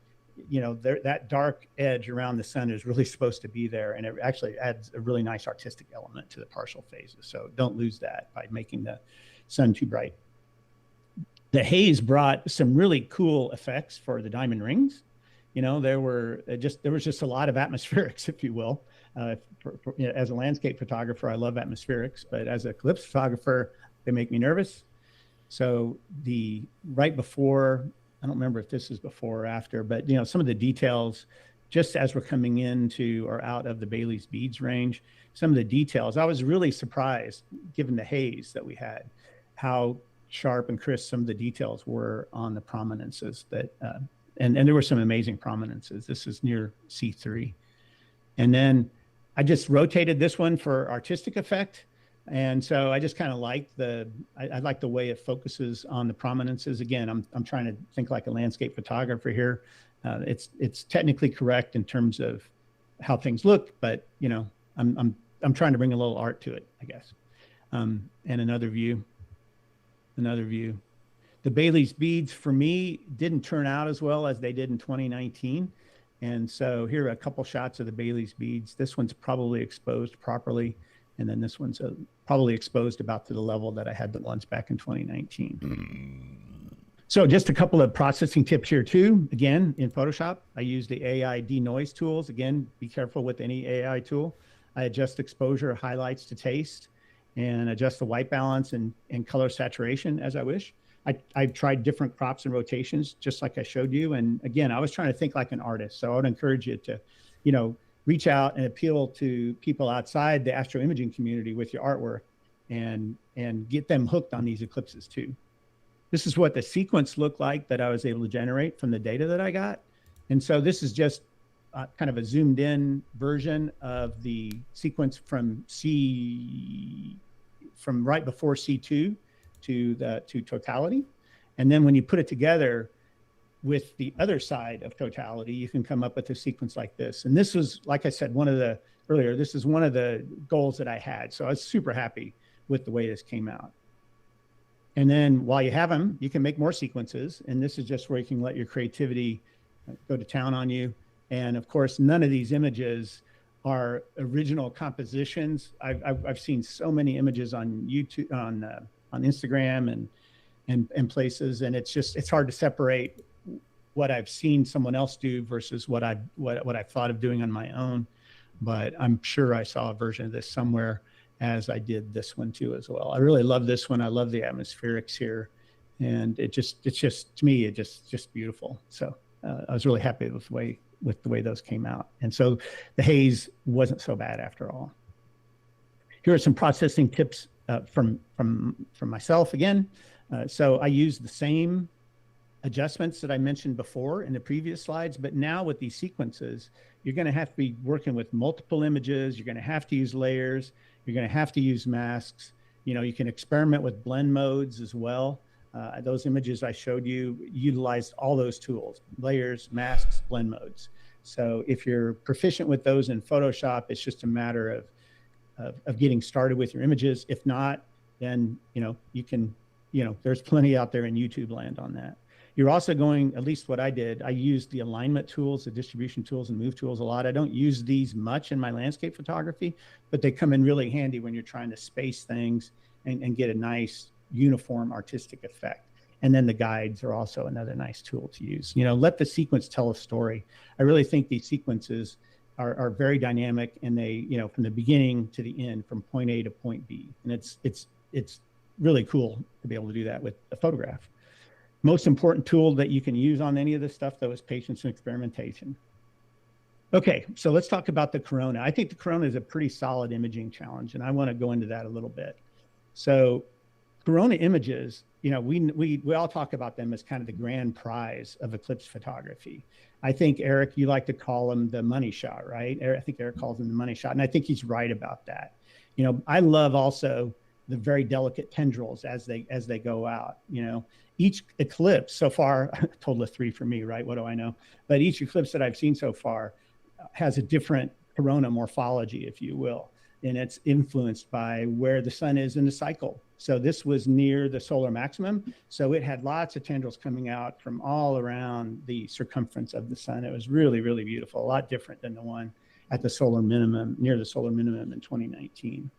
That dark edge around the sun is really supposed to be there, and it actually adds a really nice artistic element to the partial phases. So don't lose that by making the sun too bright. The haze brought some really cool effects for the diamond rings. There was just a lot of atmospherics, if you will. As a landscape photographer, I love atmospherics, but as an eclipse photographer, they make me nervous. So right before, I don't remember if this is before or after, but some of the details, just as we're coming into or out of the Bailey's beads range, some of the details, I was really surprised, given the haze that we had, how sharp and crisp some of the details were on the prominences and there were some amazing prominences. This is near C3. And then I just rotated this one for artistic effect. And so I just kind of like I like the way it focuses on the prominences. Again, I'm trying to think like a landscape photographer here. It's technically correct in terms of how things look, but I'm trying to bring a little art to it, I guess. And another view. The Bailey's beads for me didn't turn out as well as they did in 2019. And so here are a couple shots of the Bailey's beads. This one's probably exposed properly. And then this one's probably exposed about to the level that I had the ones back in 2019. So just a couple of processing tips here too. Again, in Photoshop, I use the AI denoise tools. Again, be careful with any AI tool. I adjust exposure, highlights to taste, and adjust the white balance and color saturation as I wish. I've tried different crops and rotations, just like I showed you. And again, I was trying to think like an artist. So I would encourage you to, reach out and appeal to people outside the astroimaging community with your artwork and get them hooked on these eclipses too. This is what the sequence looked like that I was able to generate from the data that I got. And so this is just kind of a zoomed in version of the sequence from right before C2 to totality. And then when you put it together with the other side of totality, you can come up with a sequence like this. And this was, like I said, this is one of the goals that I had. So I was super happy with the way this came out. And then while you have them, you can make more sequences. And this is just where you can let your creativity go to town on you. And of course, none of these images are original compositions. I've seen so many images on YouTube, on Instagram and places, and it's hard to separate what I've seen someone else do versus what I've thought of doing on my own. But I'm sure I saw a version of this somewhere, as I did this one too as well. I really love this one. I love the atmospherics here, and it's just to me it's just beautiful. So I was really happy with the way those came out, and so the haze wasn't so bad after all. Here are some processing tips from myself again. So I use the same adjustments that I mentioned before in the previous slides, but now with these sequences, you're going to have to be working with multiple images. You're going to have to use layers. You're going to have to use masks. You can experiment with blend modes as well. Those images I showed you utilized all those tools: layers, masks, blend modes. So if you're proficient with those in Photoshop, it's just a matter of getting started with your images. If not, then you can, there's plenty out there in YouTube land on that. You're also going, at least what I did, I used the alignment tools, the distribution tools and move tools a lot. I don't use these much in my landscape photography, but they come in really handy when you're trying to space things and get a nice uniform artistic effect. And then the guides are also another nice tool to use. Let the sequence tell a story. I really think these sequences are very dynamic, and they, from the beginning to the end, from point A to point B. And it's really cool to be able to do that with a photograph. Most important tool that you can use on any of this stuff, though, is patience and experimentation. Okay, so let's talk about the corona. I think the corona is a pretty solid imaging challenge, and I want to go into that a little bit. So corona images, we all talk about them as kind of the grand prize of eclipse photography. I think, Eric, you like to call them the money shot, right? I think Eric calls them the money shot, and I think he's right about that. I love also the very delicate tendrils as they go out. Each eclipse so far, a total of 3 for me, right? What do I know? But each eclipse that I've seen so far has a different corona morphology, if you will, and it's influenced by where the sun is in the cycle. So this was near the solar maximum, so it had lots of tendrils coming out from all around the circumference of the sun. It was really, really beautiful, a lot different than the one at the solar minimum, near the solar minimum in 2019.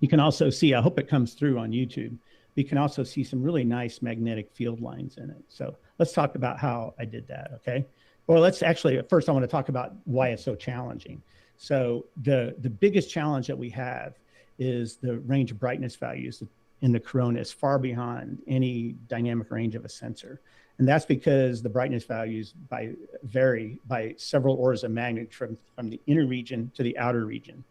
You can also see, I hope it comes through on YouTube, you can also see some really nice magnetic field lines in it. So let's talk about how I did that, okay? Or let's actually, first I want to talk about why it's so challenging. So the biggest challenge that we have is the range of brightness values in the corona is far beyond any dynamic range of a sensor. And that's because the brightness values vary by several orders of magnitude from the inner region to the outer region.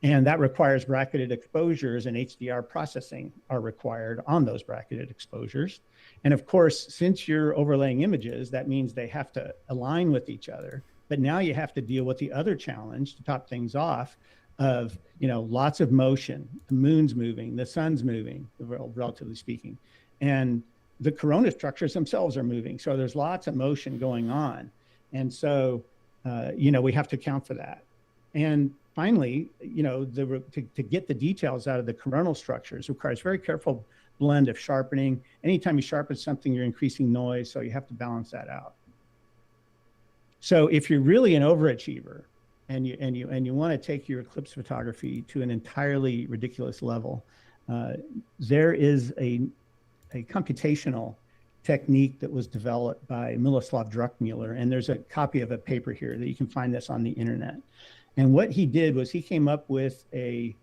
And that requires bracketed exposures, and HDR processing are required on those bracketed exposures. And of course, since you're overlaying images, that means they have to align with each other. But now you have to deal with the other challenge to top things off of, lots of motion. The moon's moving, the sun's moving, relatively speaking. And the corona structures themselves are moving. So there's lots of motion going on. And so, we have to account for that. And finally, to get the details out of the coronal structures requires very careful blend of sharpening. Anytime you sharpen something, you're increasing noise, so you have to balance that out. So if you're really an overachiever and you want to take your eclipse photography to an entirely ridiculous level, there is a computational technique that was developed by Miloslav Druckmuller, and there's a copy of a paper here that you can find this on the internet. And what he did was he came up with a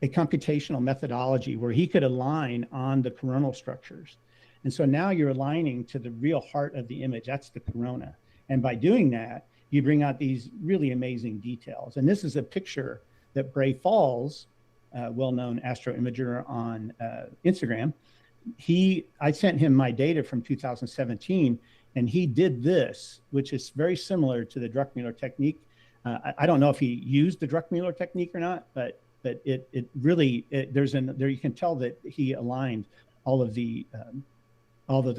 computational methodology where he could align on the coronal structures. And so now you're aligning to the real heart of the image, that's the corona. And by doing that, you bring out these really amazing details. And this is a picture that Bray Falls, well-known astro imager on Instagram, I sent him my data from 2017, and he did this, which is very similar to the Druckmuller technique. I don't know if he used the Druckmuller technique or not, but it really, there you can tell that he aligned all of the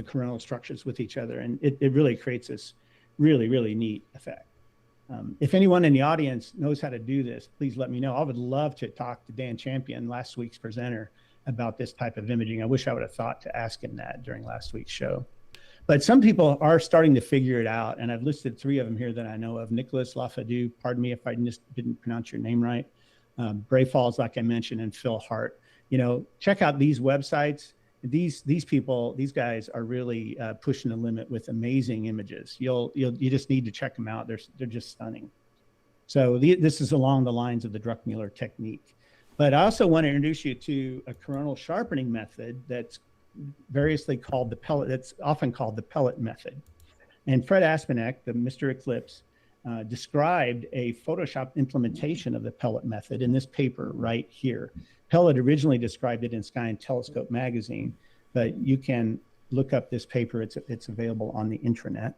coronal structures with each other, and it really creates this really, really neat effect. If anyone in the audience knows how to do this, please let me know. I would love to talk to Dan Champion, last week's presenter, about this type of imaging. I wish I would have thought to ask him that during last week's show. But some people are starting to figure it out, and I've listed 3 of them here that I know of. Nicholas Lafadu, pardon me if I didn't pronounce your name right. Bray Falls, like I mentioned, and Phil Hart. Check out these websites. These people, these guys are really pushing the limit with amazing images. You just need to check them out. They're just stunning. So this is along the lines of the Druckmuller technique. But I also want to introduce you to a coronal sharpening method that's variously called that's often called the pellet method. And Fred Aspenek, the Mr. Eclipse, described a Photoshop implementation of the pellet method in this paper right here. Pellet originally described it in Sky and Telescope magazine, but you can look up this paper. It's available on the intranet.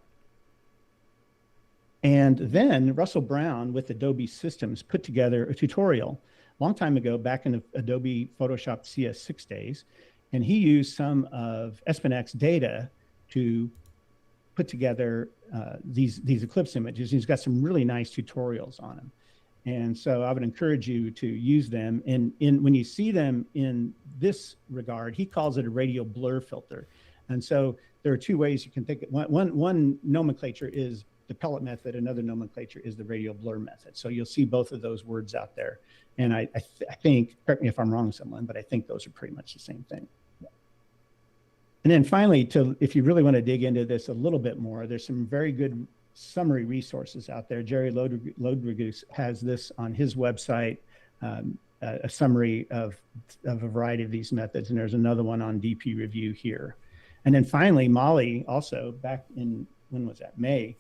And then Russell Brown with Adobe Systems put together a tutorial a long time ago, back in the Adobe Photoshop CS6 days. And he used some of Espenek's data to put together these eclipse images. He's got some really nice tutorials on them. And so I would encourage you to use them. And when you see them in this regard, he calls it a radial blur filter. And so there are 2 ways you can think of it. One nomenclature is the pellet method. Another nomenclature is the radial blur method. So you'll see both of those words out there. And I think, correct me if I'm wrong, someone, but I think those are pretty much the same thing. And then finally, if you really want to dig into this a little bit more, there's some very good summary resources out there. Jerry Lodrigus has this on his website, a summary of a variety of these methods. And there's another one on DP Review here. And then finally, Molly also, back in, when was that, May,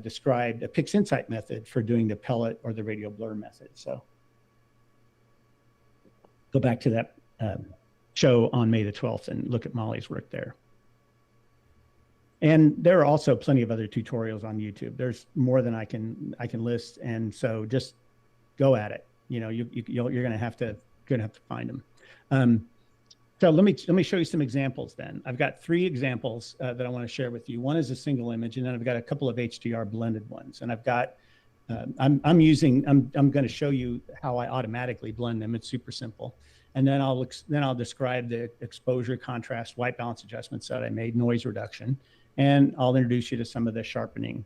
described a PixInsight method for doing the pellet or the radial blur method. So go back to that show on May the 12th and look at Molly's work there. And there are also plenty of other tutorials on YouTube. There's more than I can list, and so just go at it. You know, you're gonna have to find them. So let me show you some examples then. I've got 3 examples that I want to share with you. One is a single image, and then I've got a couple of HDR blended ones. And I've got I'm going to show you how I automatically blend them. It's super simple. And then I'll describe the exposure, contrast, white balance adjustments that I made, noise reduction, and I'll introduce you to some of the sharpening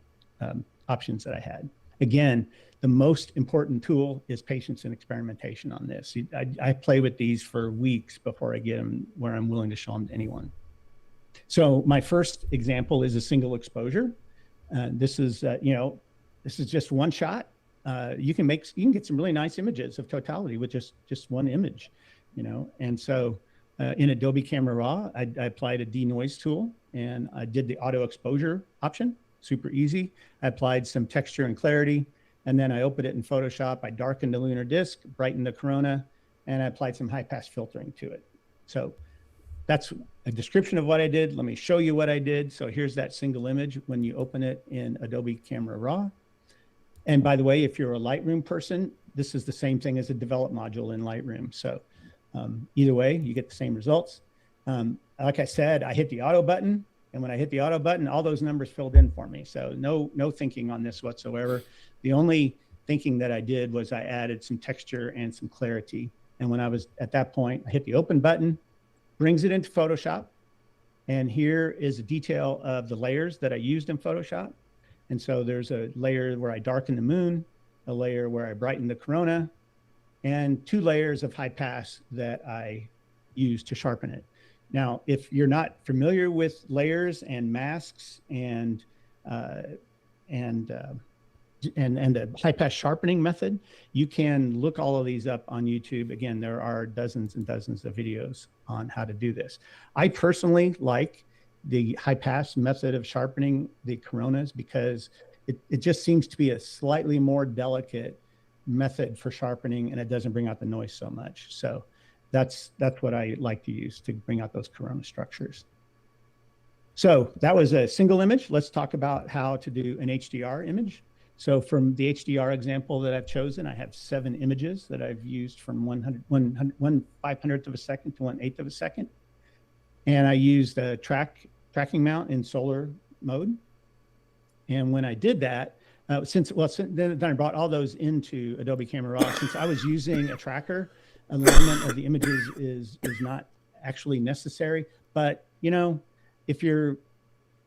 options that I had. Again, the most important tool is patience and experimentation on this. I play with these for weeks before I get them where I'm willing to show them to anyone. So my first example is a single exposure. This is just one shot. You can get some really nice images of totality with just one image, you know. And so in Adobe Camera Raw, I applied a denoise tool, and I did the auto exposure option, super easy. I applied some texture and clarity, and then I opened it in Photoshop. I darkened the lunar disk, brightened the corona, and I applied some high pass filtering to it. So that's a description of what I did. Let me show you what I did. So here's that single image when you open it in Adobe Camera Raw. And by the way, if you're a Lightroom person, this is the same thing as a develop module in Lightroom. So either way, you get the same results. Like I said, I hit the auto button, and when I hit the auto button, all those numbers filled in for me. So no thinking on this whatsoever. The only thinking that I did was I added some texture and some clarity. And when I was at that point, I hit the open button, brings it into Photoshop. And here is a detail of the layers that I used in Photoshop. And so there's a layer where I darken the moon, a layer where I brighten the corona, and 2 layers of high pass that I use to sharpen it. Now, if you're not familiar with layers and masks and the high pass sharpening method, you can look all of these up on YouTube. Again, there are dozens and dozens of videos on how to do this. I personally like the high pass method of sharpening the coronas because it just seems to be a slightly more delicate method for sharpening, and it doesn't bring out the noise so much. So that's what I like to use to bring out those corona structures. So that was a single image. Let's talk about how to do an HDR image. So from the HDR example that I've chosen, I have 7 images that I've used from 1/500th of a second to 1/8 of a second. And I used a tracking mount in solar mode. And when I did that, then I brought all those into Adobe Camera Raw. Since I was using a tracker, alignment of the images is not actually necessary. But you know, if you're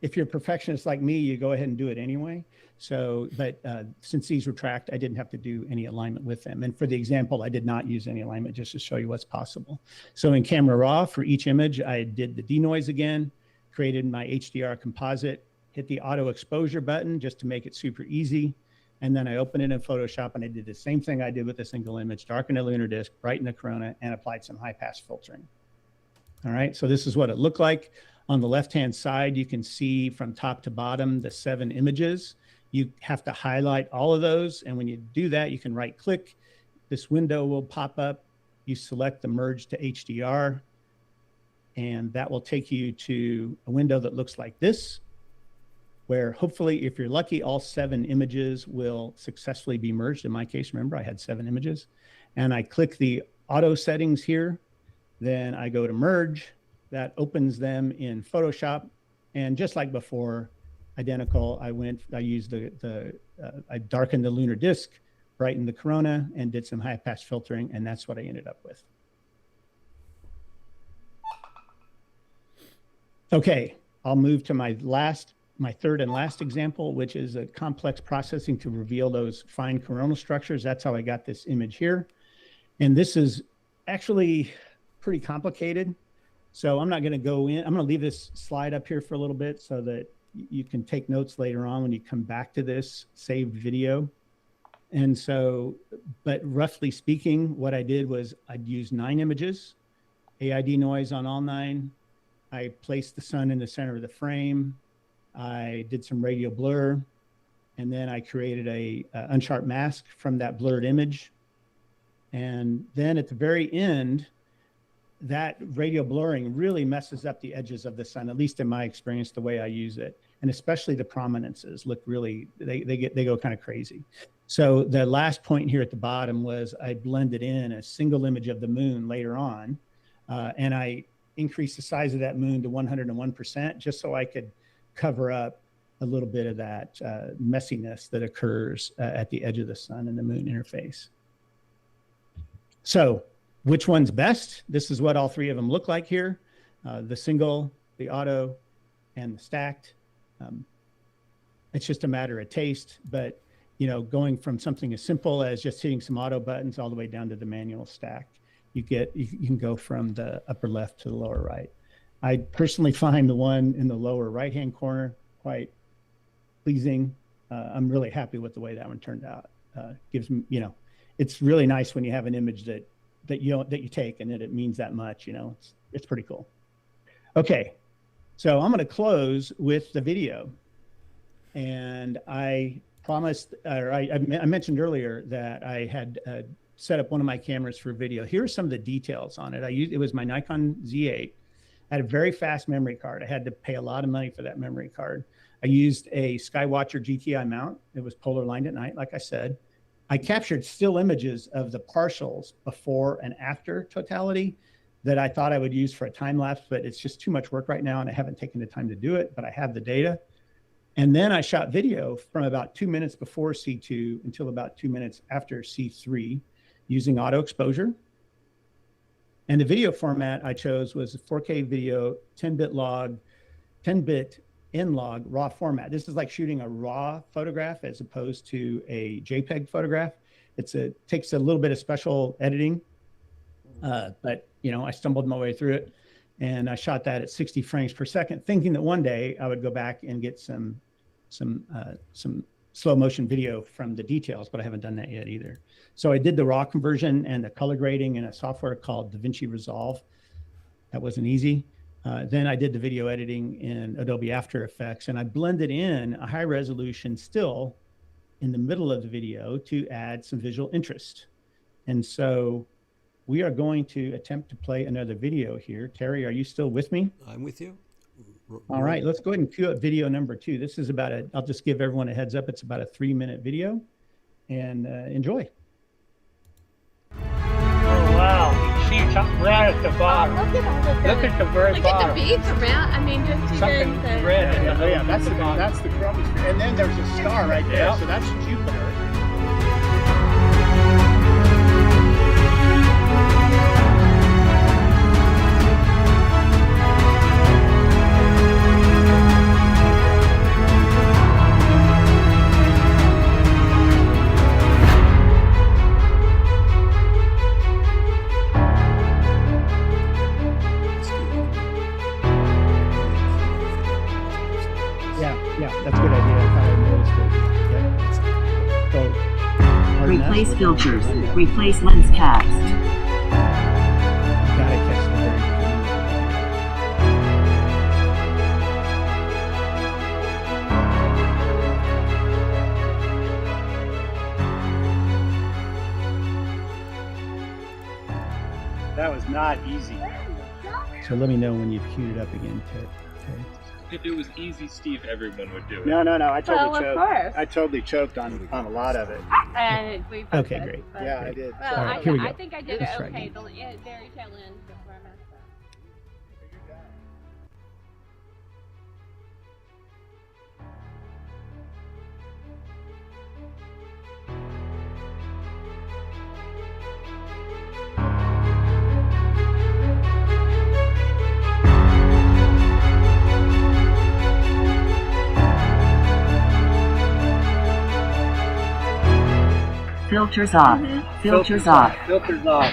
a perfectionist like me, you go ahead and do it anyway. So, but since these were tracked, I didn't have to do any alignment with them. And for the example, I did not use any alignment just to show you what's possible. So in Camera Raw, for each image, I did the denoise again, created my HDR composite, hit the auto exposure button just to make it super easy. And then I opened it in Photoshop, and I did the same thing I did with a single image, darkened the lunar disk, brightened the corona, and applied some high pass filtering. All right, so this is what it looked like. On the left-hand side, you can see from top to bottom the 7 images. You have to highlight all of those. And when you do that, you can right click. This window will pop up. You select the merge to HDR, and that will take you to a window that looks like this, where hopefully, if you're lucky, all 7 images will successfully be merged. In my case, remember, I had 7 images. And I click the auto settings here. Then I go to merge. That opens them in Photoshop. And just like before, identical, I used I darkened the lunar disk, brightened the corona, and did some high pass filtering. And that's what I ended up with. Okay, I'll move to my third and last example, which is a complex processing to reveal those fine coronal structures. That's how I got this image here. And this is actually pretty complicated. So I'm not going to go in. I'm going to leave this slide up here for a little bit so that you can take notes later on when you come back to this saved video. And so, but roughly speaking, what I did was I'd use 9 images, AID noise on all 9. I placed the sun in the center of the frame. I did some radial blur. And then I created a unsharp mask from that blurred image. And then at the very end, that radial blurring really messes up the edges of the sun, at least in my experience, the way I use it. And especially the prominences look really, they go kind of crazy. So the last point here at the bottom was I blended in a single image of the moon later on. And I increased the size of that moon to 101%, just so I could cover up a little bit of that messiness that occurs at the edge of the sun and the moon interface. So which one's best? This is what all three of them look like here. The single, the auto, and the stacked. It's just a matter of taste, but you know, going from something as simple as just hitting some auto buttons all the way down to the manual stack, you can go from the upper left to the lower right. I personally find the one in the lower right-hand corner quite pleasing. I'm really happy with the way that one turned out. Gives me, you know, it's really nice when you have an image that you take and that it means that much. You know, it's pretty cool. Okay, so I'm going to close with the video, and I promised, or I mentioned earlier that I had set up one of my cameras for video. Here are some of the details on it. It was my Nikon Z8. I had a very fast memory card. I had to pay a lot of money for that memory card. I used a Skywatcher GTI mount. It was polar lined at night, like I said. I captured still images of the partials before and after totality that I thought I would use for a time lapse, but it's just too much work right now and I haven't taken the time to do it, but I have the data. And then I shot video from about 2 minutes before C2 until about 2 minutes after C3 using auto exposure. And the video format I chose was a 4K video, 10-bit log, 10-bit N-log raw format. This is like shooting a raw photograph as opposed to a JPEG photograph. It takes a little bit of special editing, but you know, I stumbled my way through it, and I shot that at 60 frames per second, thinking that one day I would go back and get some slow motion video from the details, but I haven't done that yet either. So I did the raw conversion and the color grading in a software called DaVinci Resolve. That wasn't easy. Then I did the video editing in Adobe After Effects, and I blended in a high resolution still in the middle of the video to add some visual interest. And so we are going to attempt to play another video here. Terry, are you still with me?
I'm with you.
All right, let's go ahead and cue up video number 2. This is about I'll just give everyone a heads up. It's about a 3-minute video, and enjoy.
Oh, wow. You see something red at the bottom.
Look at all the
Look at the very
look
bottom.
at the beads around. I mean, just
Something
even the
red.
Yeah, that's the chromosphere. And then there's a star right there,
Yeah.
so that's Jupiter.
Yeah, that's a good idea. I thought I noticed it. Yeah. So,
Replace filters. Replace lens caps.
gotta catch the very beginning.
That was not easy.
So let me know when you've queued it up again, Terry.
If it was easy, Steve, everyone would do it.
No, I totally
Well, of
choked.
course.
I totally choked on a lot of it.
and we both
Okay,
did,
great.
but-
Yeah, I did.
Well,
All right, here we go.
I think I did
Let's
it
try
okay.
again.
The very tail end before I messed up.
Filters off. Filters off.
Filters off.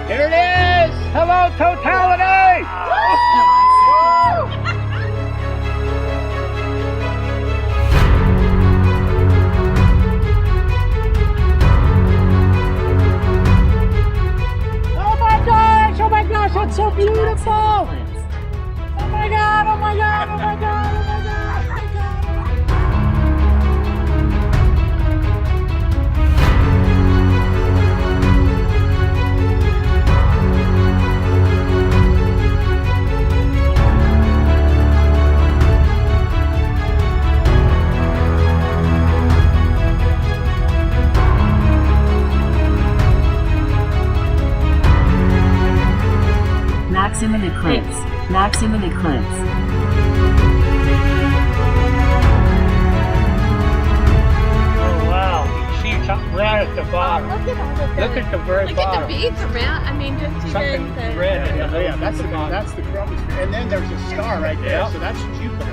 Here it is! Hello, totality! beautiful!
eclipse.
Oh my god, oh my god, oh my god, oh my god, oh my god!
Maximum eclipse. Maximum eclipse.
Oh wow, you see something red at the bottom.
Look at all the
Look at the very
Look at
bottom.
the beads around. I mean, just
Something
even the.
red.
Yeah, that's the chromosphere. And then there's a star right there,
Yeah.
so that's Jupiter.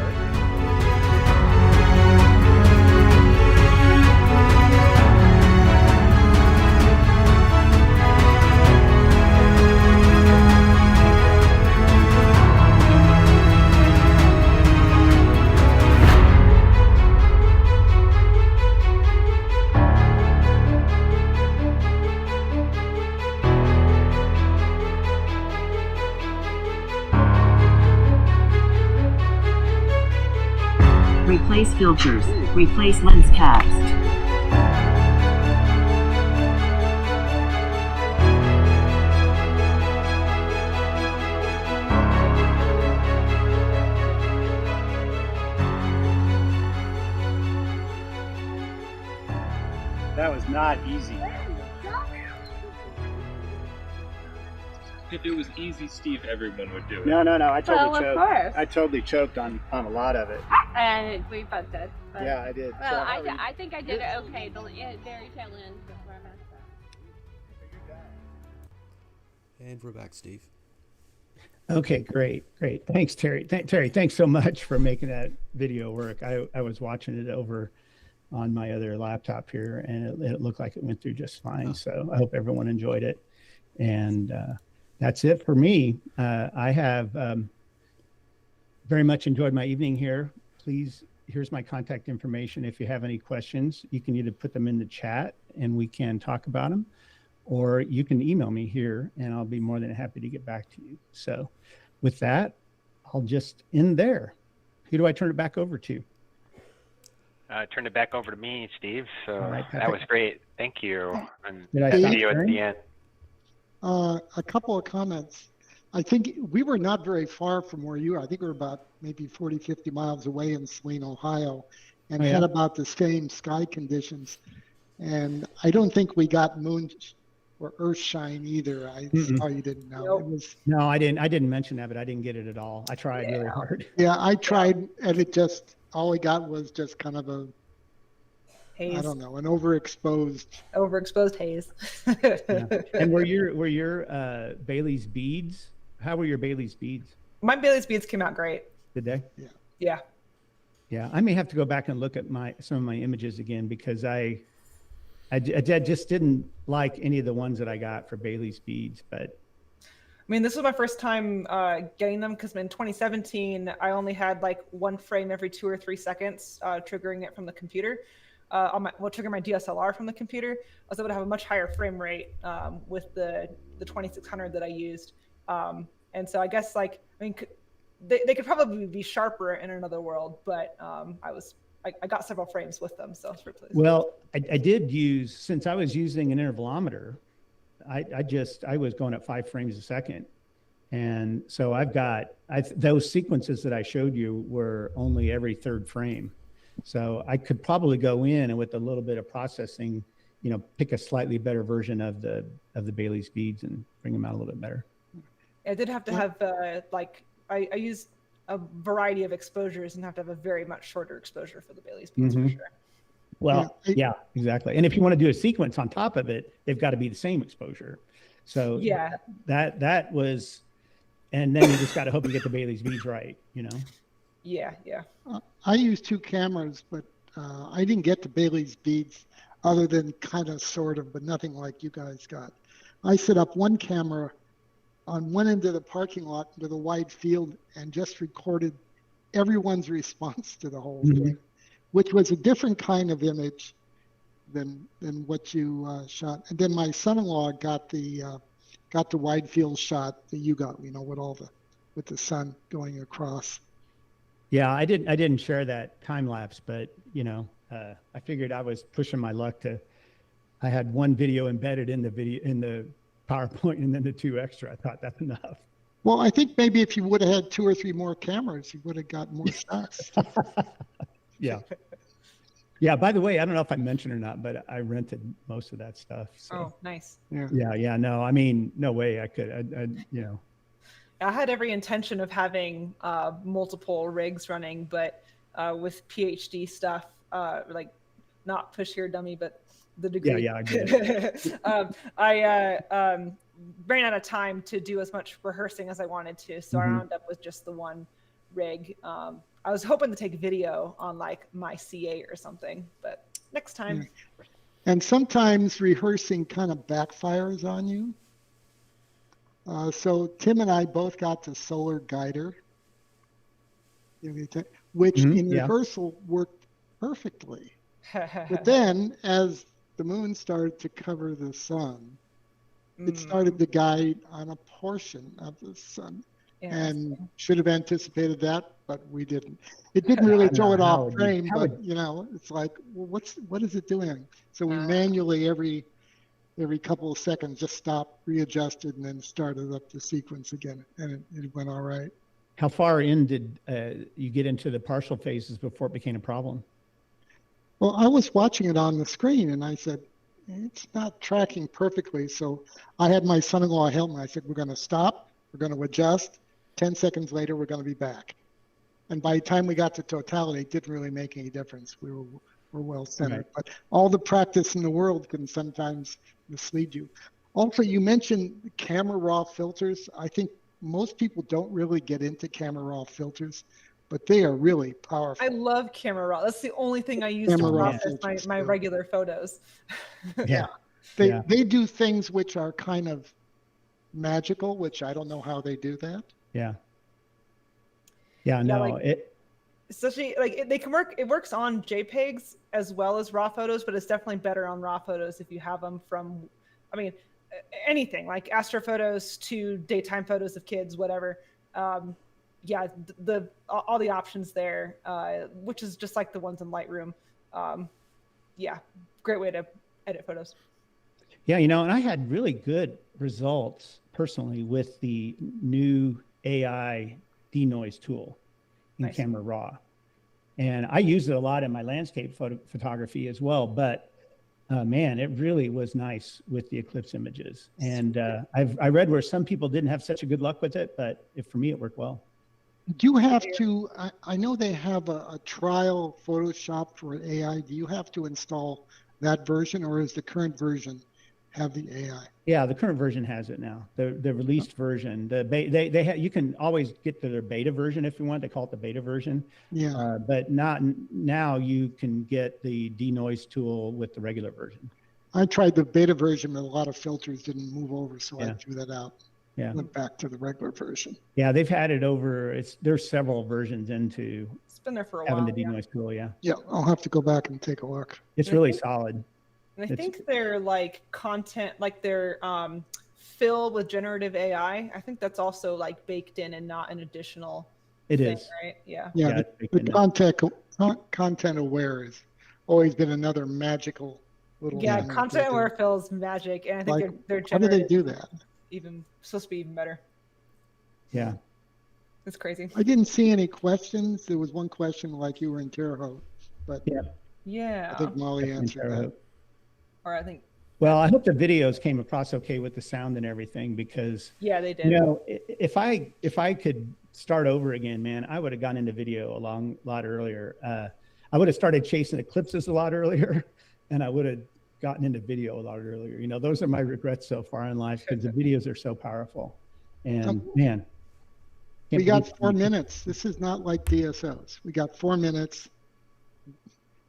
Replace filters. Replace lens caps.
That was not easy.
If it was easy, Steve, everyone would do it.
No, I totally
Well, of
choked.
course.
I totally choked on a lot of it.
And we both did. But,
Yeah, I did.
Well,
So,
I think I did it okay. The very tail end before I messed up.
And we're back, Steve.
Okay, great. Thanks, Terry. Terry, thanks so much for making that video work. I was watching it over on my other laptop here, and it looked like it went through just fine. So I hope everyone enjoyed it. And that's it for me. I have very much enjoyed my evening here. Please, here's my contact information. If you have any questions, you can either put them in the chat and we can talk about them, or you can email me here and I'll be more than happy to get back to you. So with that, I'll just end there. Who do I turn it back over to?
Turn it back over to me, Steve. So
All right,
that was great. Thank you. And
Did I
that
stop
video at
sharing?
the end.
A couple of comments. I think we were not very far from where you are. I think we were about maybe 40, 50 miles away in Saline, Ohio, and
Oh, yeah.
had about the same sky conditions. And I don't think we got moon or earth shine either. I saw you didn't know. It was,
No, I didn't mention that, but I didn't get it at all. I tried really hard.
yeah, I tried, and it just, all I got was just kind of a,
Haze.
I don't know, an overexposed
haze.
Yeah. And were your Bailey's beads? How were your Bailey's beads?
My Bailey's beads came out great.
Did they?
Yeah.
Yeah, I may have to go back and look at some of my images again because I just didn't like any of the ones that I got for Bailey's beads. But
I mean, this was my first time getting them because in 2017, I only had like one frame every 2 or 3 seconds, triggering it from the computer. Trigger my DSLR from the computer. I was able to have a much higher frame rate with the 2600 that I used. And so I guess they could probably be sharper in another world, but I got several frames with them, so I was pretty pleased.
well, I did use, since I was using an intervalometer, I was going at 5 frames a second. And so those sequences that I showed you were only every 3rd frame. So I could probably go in and with a little bit of processing, pick a slightly better version of the Bailey's beads and bring them out a little bit better.
I did have to have I used a variety of exposures and have to have a very much shorter exposure for the Bailey's beads for sure.
Well, yeah, exactly. And if you want to do a sequence on top of it, they've got to be the same exposure. So
yeah,
that was, and then you just got to hope you get the Bailey's beads right,
Yeah.
I used 2 cameras, but I didn't get the Bailey's beads other than kind of sort of, but nothing like you guys got. I set up one camera on one end of the parking lot with a wide field and just recorded everyone's response to the whole thing, which was a different kind of image than what you shot. And then my son-in-law got the got the wide field shot that you got, you know, with the sun going across.
Yeah, I didn't share that time lapse, but you know, I figured I was pushing my luck I had one video embedded in the PowerPoint and then the 2 extra. I thought that's enough.
Well, I think maybe if you would have had 2 or 3 more cameras, you would have got more shots.
Yeah. Yeah. By the way, I don't know if I mentioned or not, but I rented most of that stuff. So.
Oh, nice.
Yeah. No, I mean, no way I could. You know.
I had every intention of having multiple rigs running, but with PhD stuff, like not push here dummy, but the degree.
Yeah, I get it.
I ran out of time to do as much rehearsing as I wanted to, so I wound up with just the 1 rig. I was hoping to take video on like my C8 or something, but next time.
And sometimes rehearsing kind of backfires on you. So Tim and I both got the solar guider, which in rehearsal worked perfectly. But then as the moon started to cover the sun, it started to guide on a portion of the sun. And should have anticipated that, but we didn't. It didn't really throw it off frame, but you know, it's like, well, what is it doing? So we manually every couple of seconds just stopped, readjusted, and then started up the sequence again, and it went all right.
How far in did you get into the partial phases before it became a problem?
Well, I was watching it on the screen, and I said, it's not tracking perfectly. So I had my son-in-law help me. I said, we're going to stop, we're going to adjust. 10 seconds later, we're going to be back. And by the time we got to totality, it didn't really make any difference. We were well centered. Right. But all the practice in the world can sometimes mislead you. Also, you mentioned camera raw filters. I think most people don't really get into camera raw filters, but they are really powerful.
I love camera raw. That's the only thing I use to process my regular photos.
They do things which are kind of magical, which I don't know how they do that.
Especially like they can work. It works on JPEGs as well as raw photos, but it's definitely better on raw photos if you have them from, I mean, anything like Astro photos to daytime photos of kids, whatever. All the options there, which is just like the ones in Lightroom. Great way to edit photos.
Yeah, you know, and I had really good results personally with the new AI denoise tool in Camera Raw. And I use it a lot in my landscape photography as well, but man, it really was nice with the eclipse images. And I read where some people didn't have such a good luck with it, but for me, it worked well.
Do you have to, I know they have a trial Photoshop for AI. Do you have to install that version, or is the current version have the AI?
Yeah, the current version has it now. The released version. You can always get to their beta version if you want. They call it the beta version.
Yeah.
But not now. You can get the denoise tool with the regular version.
I tried the beta version, but a lot of filters didn't move over, so I threw that out.
Yeah.
Went back to the regular version.
Yeah, they've had it over. There's several versions into.
It's been there for a
having
while.
The denoise tool, yeah.
Yeah, I'll have to go back and take a look.
It's really solid.
And I think they're like content, like they're filled with generative AI. I think that's also like baked in and not an additional thing, right? Yeah.
Yeah, the content aware has always been another magical little.
Yeah, content aware feels magic, and I think
like,
they're
how do they do that?
Even supposed to be even better.
Yeah.
It's crazy.
I didn't see any questions. There was one question like you were in Terre Haute, but
yeah,
I think Molly answered that.
Or I think.
Well, I hope the videos came across okay with the sound and everything, because
yeah, they did.
You know, if I could start over again, man, I would have gone into video a lot earlier. I would have started chasing eclipses a lot earlier, and I would have gotten into video a lot earlier. You know, those are my regrets so far in life, because the videos are so powerful. And man,
we got 4 minutes. This is not like DSOs. We got 4 minutes.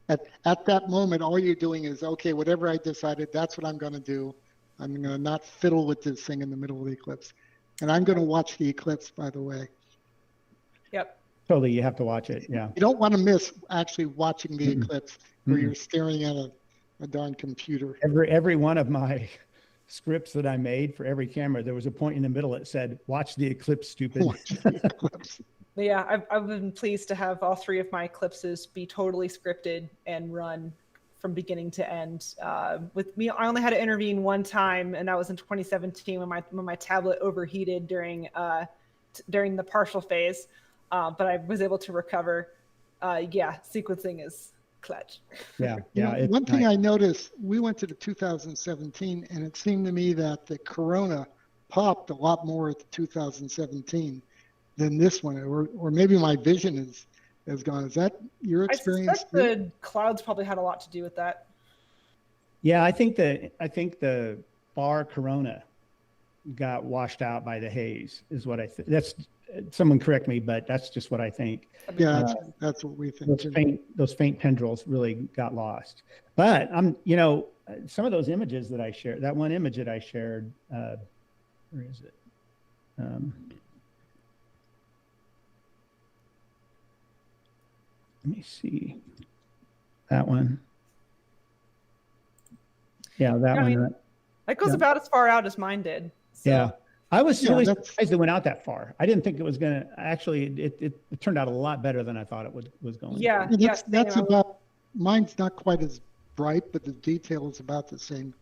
At that moment, all you're doing is, okay, whatever I decided, that's what I'm going to do. I'm going to not fiddle with this thing in the middle of the eclipse. And I'm going to watch the eclipse, by the way.
Yep.
Totally, you have to watch it, yeah.
You don't want to miss actually watching the eclipse where you're staring at a darn computer.
Every one of my scripts that I made for every camera, there was a point in the middle that said, "Watch the eclipse, stupid."
Watch the eclipse.
Yeah, I've been pleased to have all 3 of my eclipses be totally scripted and run from beginning to end. With me, I only had to intervene one time, and that was in 2017 when my tablet overheated during the partial phase, but I was able to recover. Yeah, sequencing is clutch.
Yeah,
You
yeah.
know, one thing I noticed, we went to the 2017, and it seemed to me that the corona popped a lot more at the 2017 than this one, or maybe my vision has gone. Is that your experience?
I suspect the clouds probably had a lot to do with that.
Yeah, I think the far corona got washed out by the haze is what I think. That's, someone correct me, but that's just what I think.
Yeah, that's what we think.
Those faint tendrils really got lost. But some of those images that I shared, that one image that I shared, where is it? Let me see. That one. Yeah, that one.
Mean, that goes about as far out as mine did. So.
Yeah. I was really surprised it went out that far. I didn't think it was going to actually, it turned out a lot better than I thought it was going.
Yeah.
That's about, mine's not quite as bright, but the detail is about the same.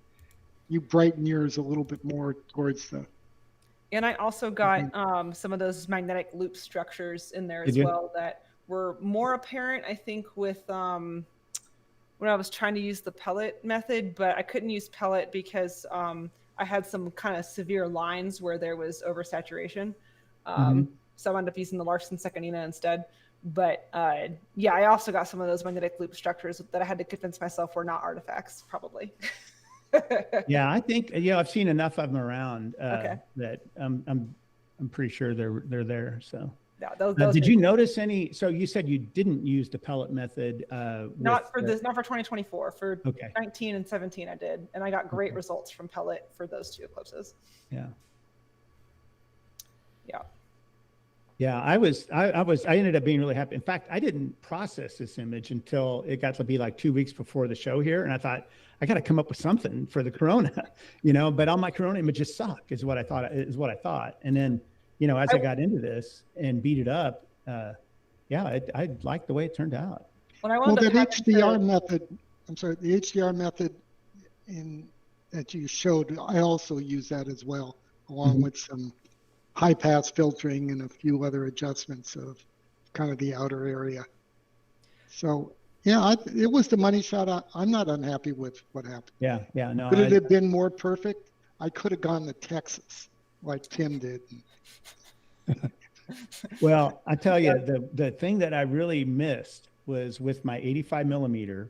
You brighten yours a little bit more towards the. And
I also got some of those magnetic loop structures in there as well that were more apparent, I think, with when I was trying to use the pellet method, but I couldn't use pellet because I had some kind of severe lines where there was oversaturation. So I wound up using the Larson Seconina instead. But yeah, I also got some of those magnetic loop structures that I had to convince myself were not artifacts, probably.
Yeah, I think I've seen enough of them around that I'm pretty sure they're there. So. Yeah, did you notice any? So you said you didn't use the pellet method.
Not for 2024. For 19 and 17, I did, and I got great results from pellet for those 2 eclipses.
Yeah.
Yeah.
Yeah, I ended up being really happy. In fact, I didn't process this image until it got to be like 2 weeks before the show here, and I thought I got to come up with something for the corona, But all my corona images suck, is what I thought, and then. As I got into this and beat it up, I liked the way it turned out.
Well, that HDR method, the HDR method that you showed, I also use that as well, along with some high pass filtering and a few other adjustments of kind of the outer area. So, yeah, it was the money shot. I'm not unhappy with what happened.
Yeah, no.
Could it have been more perfect? I could have gone to Texas like Tim did.
Well, I tell you, the thing that I really missed was with my 85 millimeter,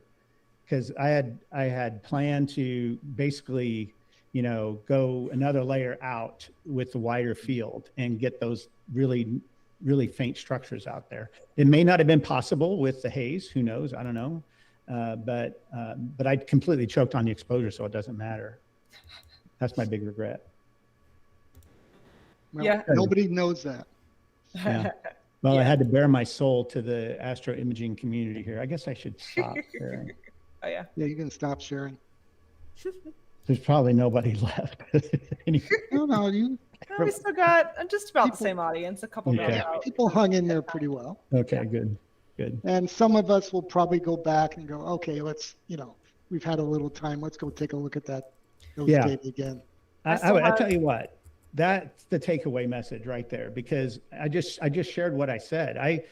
because I had planned to basically, go another layer out with the wider field and get those really, really faint structures out there. It may not have been possible with the haze. Who knows? I don't know. But I completely choked on the exposure, so it doesn't matter. That's my big regret.
Well, nobody knows that.
Yeah. Well, I had to bare my soul to the astro imaging community here. I guess I should stop sharing.
Oh, yeah.
Yeah, you can stop sharing.
There's probably nobody left.
No,
we still got just about the same audience. A couple
people hung in there pretty well.
Okay, good.
And some of us will probably go back and go, okay, let's, we've had a little time. Let's go take a look at those data again.
I tell you what. That's the takeaway message right there, because I just shared what I said. I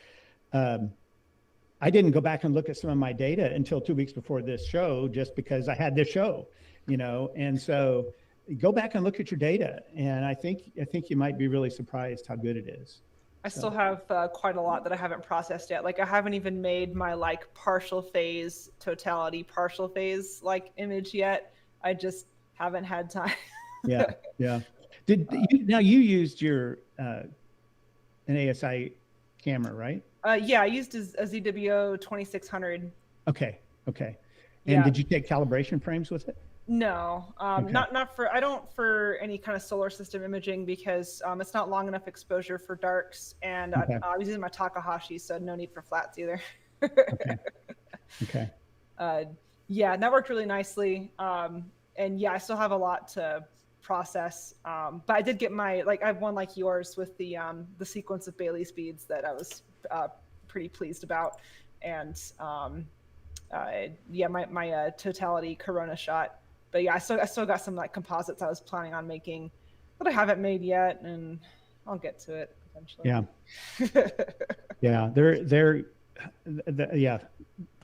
didn't go back and look at some of my data until 2 weeks before this show, just because I had this show, and so go back and look at your data. And I think you might be really surprised how good it is.
I still have quite a lot that I haven't processed yet. Like I haven't even made my partial phase totality, partial phase image yet. I just haven't had time.
Yeah. Now you used your an ASI camera, right?
Yeah, I used a ZWO 2600.
Okay. And did you take calibration frames with it?
No, not for. I don't for any kind of solar system imaging because it's not long enough exposure for darks, and I was using my Takahashi, so no need for flats either.
Okay.
Yeah, and that worked really nicely. and yeah, I still have a lot to process. But I did get my, like, I have one like yours with the sequence of Bailey's beads that I was pretty pleased about. And yeah, my totality Corona shot. But yeah, I still got some like composites I was planning on making, but I haven't made yet, and I'll get to it eventually.
Yeah. Yeah,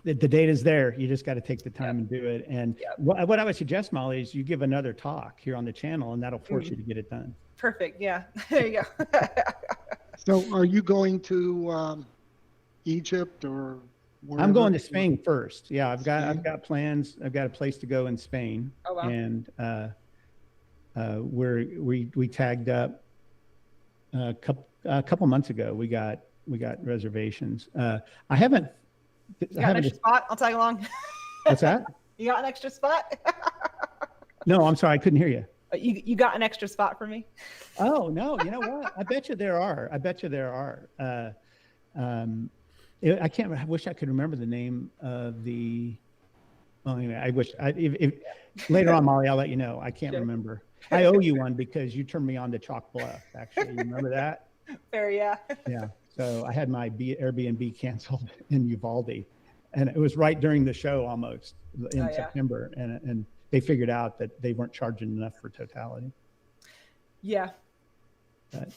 the data's there. You just got to take the time and do it. And what I would suggest, Molly, is you give another talk here on the channel, and that'll force you to get it done.
Perfect. Yeah. There you go.
So are you going to Egypt or wherever?
I'm going to Spain first. Yeah, I've got plans. I've got a place to go in Spain.
Oh, wow.
And we tagged up a couple months ago. We got reservations. I haven't.
You got an extra spot? I'll tag along.
What's that?
You got an extra spot?
No, I'm sorry, I couldn't hear you.
You got an extra spot for me?
Oh no, you know what? I bet you there are. I can't. I wish I could remember the name of the. Well, anyway, I wish. If later on, Molly, I'll let you know. I can't remember. I owe you one because you turned me on to Chalk Bluff. Actually, you remember that?
Fair, yeah.
Yeah. So I had my Airbnb canceled in Uvalde, and it was right during the show almost in September, and they figured out that they weren't charging enough for totality.
Yeah.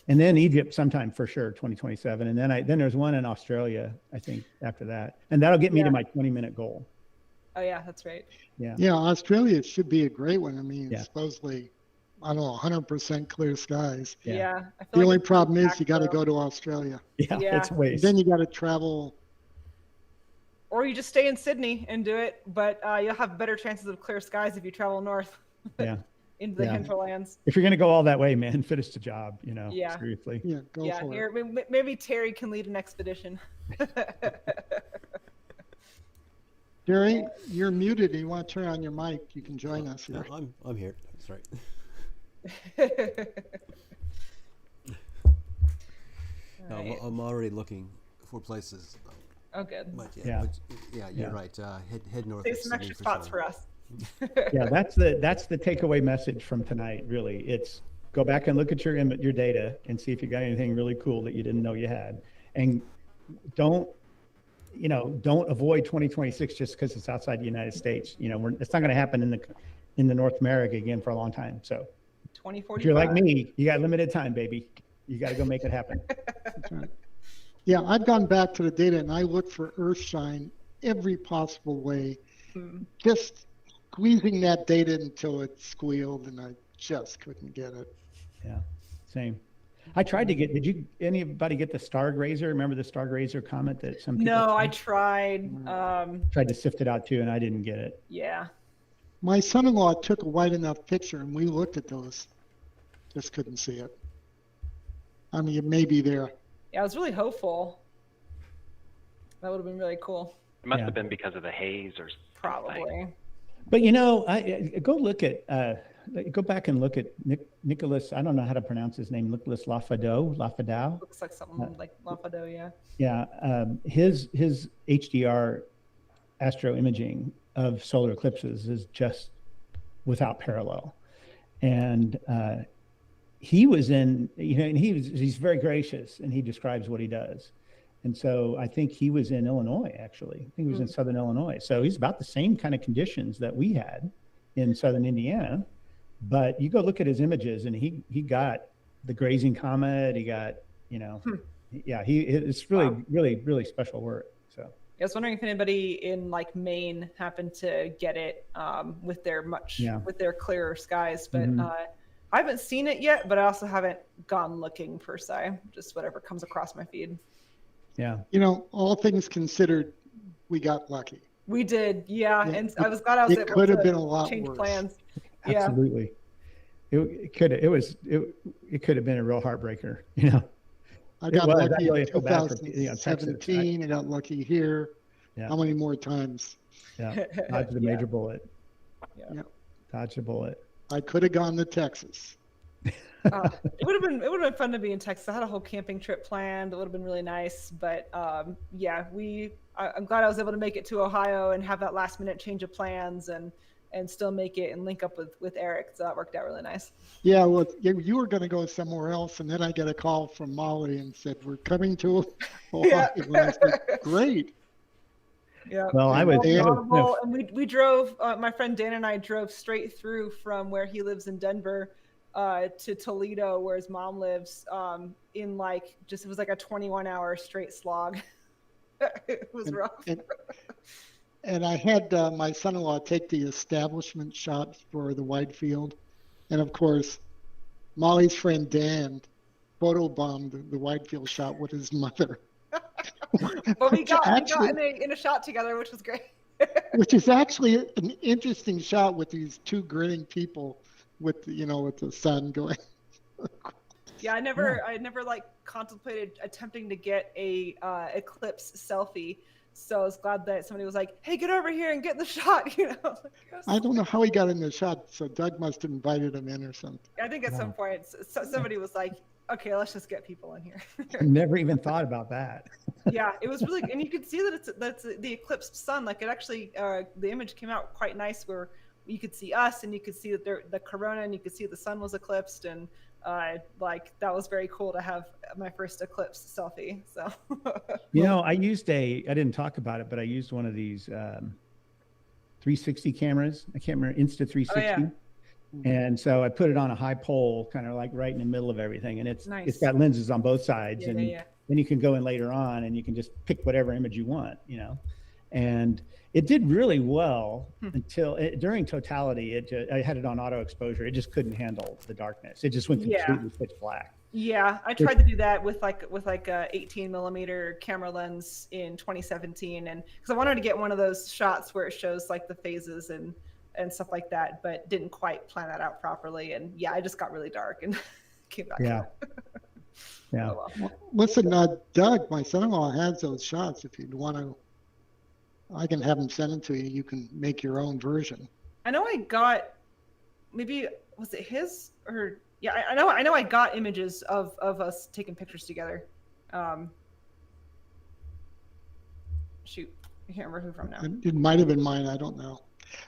And then Egypt sometime for sure, 2027. And then there's one in Australia, I think, after that. And that'll get me to my 20-minute goal.
Oh, yeah, that's right.
Yeah.
Yeah, Australia should be a great one. I mean, supposedly, I don't know, 100% clear skies.
Yeah.
The only problem is you got to go to Australia.
Yeah, it's a waste.
Then you got to travel.
Or you just stay in Sydney and do it, but you'll have better chances of clear skies if you travel north.
Yeah.
Into the hinterlands.
If you're going to go all that way, man, finish the job,
Yeah.
Seriously.
Yeah, go for it.
Maybe Terry can lead an expedition.
Terry, you're muted. You want to turn on your mic? You can join us here.
No, I'm here. That's right. I'm already looking for places.
Oh, good.
But you're right. Head north.
Save some extra spots for us.
Yeah, that's the takeaway message from tonight. Really, it's go back and look at your data and see if you got anything really cool that you didn't know you had, and don't avoid 2026 just because it's outside the United States. It's not going to happen in the North America again for a long time. So
2045.
If you're like me, you got limited time, baby. You got to go make it happen.
That's right. Yeah, I've gone back to the data and I looked for Earthshine every possible way, just squeezing that data until it squealed, and I just couldn't get it.
Yeah, same. I tried to get. Did anybody get the Stargazer? Remember the Stargazer comet that some people?
No, I tried.
Tried to sift it out too, and I didn't get it.
Yeah.
My son-in-law took a wide enough picture, and we looked at those. Just couldn't see it. I mean, it may be there.
Yeah, I was really hopeful. That would have been really cool.
It must have been because of the haze or something.
Probably.
But I go back and look at Nicholas. I don't know how to pronounce his name. Nicholas Lafado.
Looks like something like Lafado, yeah.
Yeah, his HDR astro imaging of solar eclipses is just without parallel, and he was in, and he's very gracious, and he describes what he does. And so I think he was in Illinois, actually. I think he was in Southern Illinois. So he's about the same kind of conditions that we had in Southern Indiana. But you go look at his images, and he got the grazing comet. He got, it's really, really, really special work. So
I was wondering if anybody in like Maine happened to get it with their clearer skies, but I haven't seen it yet, but I also haven't gone looking per se, just whatever comes across my feed.
Yeah.
All things considered, we got lucky.
We did, yeah. And I was glad I was able
could have
to
been a lot
change
worse.
Plans.
Absolutely.
Yeah.
It could have been a real heartbreaker,
I got lucky in
really
2017. I got lucky here.
Yeah.
How many more times?
Yeah. Dodged the major bullet.
Yeah.
Dodged a bullet.
I could have gone to Texas.
It would have been fun to be in Texas. I had a whole camping trip planned. It would have been really nice, but I'm glad I was able to make it to Ohio and have that last minute change of plans, and and still make it and link up with Eric. So that worked out really nice.
Yeah, well, you were going to go somewhere else, and then I get a call from Molly and said, we're coming to Ohio. And I said, great.
Yeah.
Well,
and we drove, my friend Dan and I drove straight through from where he lives in Denver to Toledo, where his mom lives, in like, it was like a 21-hour straight slog. It was rough.
And I had my son-in-law take the establishment shot for the wide field. And of course, Molly's friend Dan photobombed the wide field shot with his mother.
But we got in a shot together, which was great.
Which is actually an interesting shot with these two grinning people with the sun going.
Yeah, I never like contemplated attempting to get a eclipse selfie. So I was glad that somebody was like, "Hey, get over here and get the shot."
I don't know how he got in the shot. So Doug must have invited him in or something.
I think at some point somebody was like, "Okay, let's just get people in here."
I never even thought about that.
Yeah, it was really, and you could see that that's the eclipsed sun. Like it actually, the image came out quite nice, where you could see us and you could see that the corona, and you could see the sun was eclipsed, and like that was very cool to have my first eclipse selfie. So
I didn't talk about it, but I used one of these 360 cameras. I can't remember, Insta360.
Oh, yeah.
And so I put it on a high pole, kind of like right in the middle of everything, and it's got lenses on both sides. Then you can go in later on and you can just pick whatever image you want, and it did really well until during totality. I had it on auto exposure. It just couldn't handle the darkness. It just went completely pitch black.
Yeah, I tried to do that with like a 18 millimeter camera lens in 2017, and because I wanted to get one of those shots where it shows like the phases and stuff like that, but didn't quite plan that out properly. And yeah, I just got really dark and came back.
Yeah. Yeah.
Oh, well.
Listen, Doug, my son-in-law has those shots. If you'd want to, I can have him send them to you. You can make your own version.
I know I got, maybe was it his or yeah? I know I got images of us taking pictures together. Shoot, I can't remember who from now.
It might have been mine. I don't know.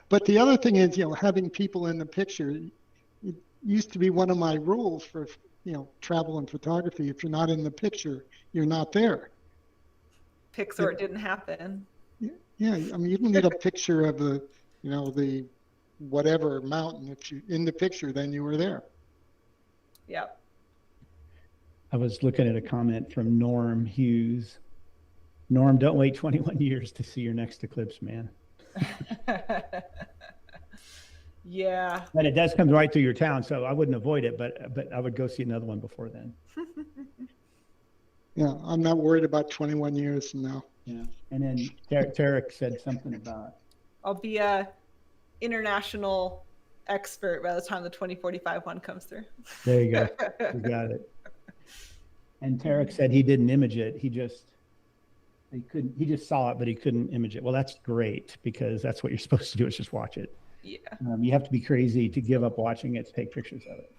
But the other thing is, having people in the picture. It used to be one of my rules for travel and photography. If you're not in the picture, you're not there.
Pixar, it didn't happen.
Yeah, I mean, you don't need a picture of the whatever mountain. If you're in the picture, then you were there.
Yeah.
I was looking at a comment from Norm Hughes. Norm, don't wait 21 years to see your next eclipse, man.
Yeah.
And it does come right through your town, so I wouldn't avoid it, but I would go see another one before then.
Yeah, I'm not worried about 21 years from now.
Yeah. And then Tarek said something about,
I'll be a international expert by the time the 2045 one comes through.
There you go. You got it. And Tarek said he didn't image it. He just saw it, but he couldn't image it. Well, that's great, because that's what you're supposed to do, is just watch it.
Yeah.
You have to be crazy to give up watching it to take pictures of it.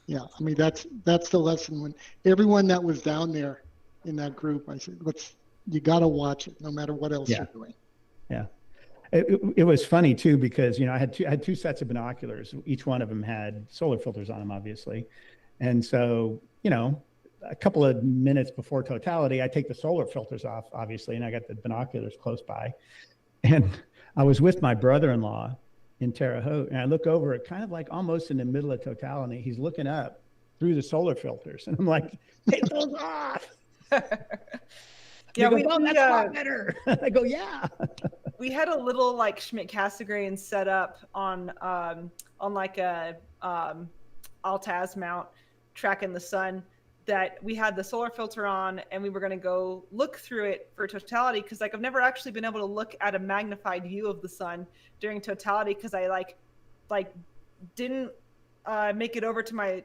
Yeah, I mean, that's the lesson. When everyone that was down there in that group, I said, you got to watch it no matter what else you're doing.
Yeah. It was funny too, because I had two sets of binoculars. Each one of them had solar filters on them, obviously. And so, a couple of minutes before totality, I take the solar filters off, obviously, and I got the binoculars close by. And I was with my brother-in-law in Terre Haute, and I look over at kind of like almost in the middle of totality. He's looking up through the solar filters, and I'm like, take those off.
Yeah,
that's a lot better. I go, yeah.
We had a little like Schmidt-Cassegrain set up on like a Altaz mount tracking the sun, that we had the solar filter on, and we were going to go look through it for totality, because like I've never actually been able to look at a magnified view of the sun during totality, because I like didn't make it over to my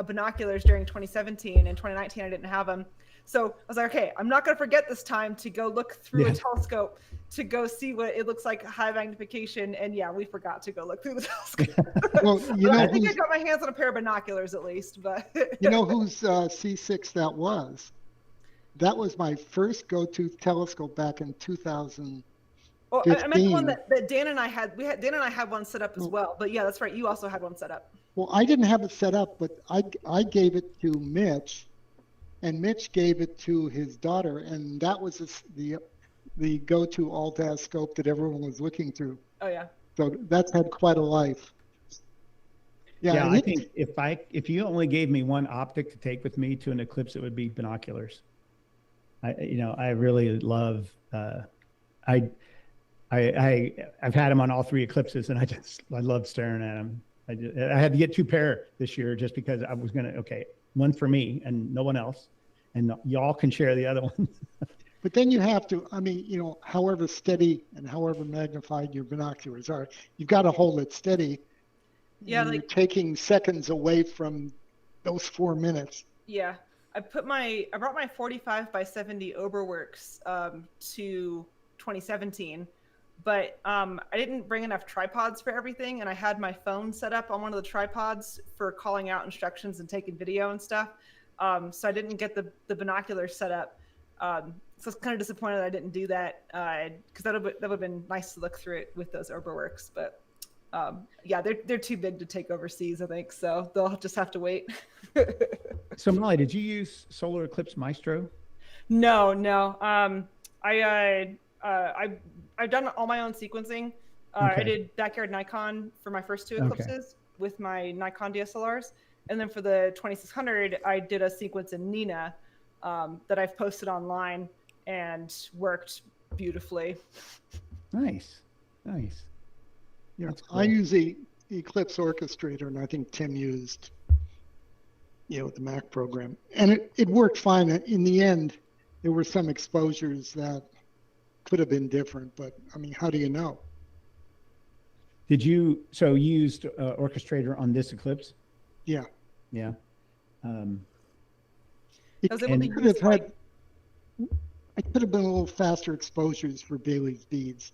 binoculars during 2017, and 2019 I didn't have them. So I was like, okay, I'm not going to forget this time to go look through a telescope to go see what it looks like high magnification. And yeah, we forgot to go look through the telescope.
Well,
I think I got my hands on a pair of binoculars at least. But
you know whose C6 that was? That was my first go-to telescope back in 2000.
Oh,
15.
I meant the one that Dan and I had. Dan and I had one set up as well. But yeah, that's right. You also had one set up.
Well, I didn't have it set up, but I gave it to Mitch, and Mitch gave it to his daughter, and that was the go-to alt-az scope that everyone was looking through.
Oh yeah.
So that's had quite a life.
Yeah, I think if you only gave me one optic to take with me to an eclipse, it would be binoculars. I really love. I've had them on all 3 eclipses, and I love staring at them. I had to get 2 pair this year just because I was gonna one for me and no one else, and y'all can share the other one.
But then you have to, however steady and however magnified your binoculars are, you've got to hold it steady.
Yeah,
you're taking seconds away from those 4 minutes.
Yeah, I brought my 45 by 70 Oberworks to 2017, but I didn't bring enough tripods for everything, and I had my phone set up on one of the tripods for calling out instructions and taking video and stuff. So I didn't get the binoculars set up. So I was kind of disappointed that I didn't do that because that would have been nice to look through it with those Oberworks, but. Yeah, they're too big to take overseas, I think, so they'll just have to wait.
So Molly, did you use Solar Eclipse Maestro?
No. I've done all my own sequencing. I did backyard Nikon for my first 2 eclipses with my Nikon DSLRs, and then for the 2600, I did a sequence in Nina that I've posted online and worked beautifully.
Nice.
Yeah,
cool.
I use the Eclipse Orchestrator, and I think Tim used, the Mac program, and it worked fine. In the end, there were some exposures could have been different, but how do you know?
Did you used Orchestrator on this eclipse?
Yeah.
Yeah.
I could have been a little faster exposures for Bailey's beads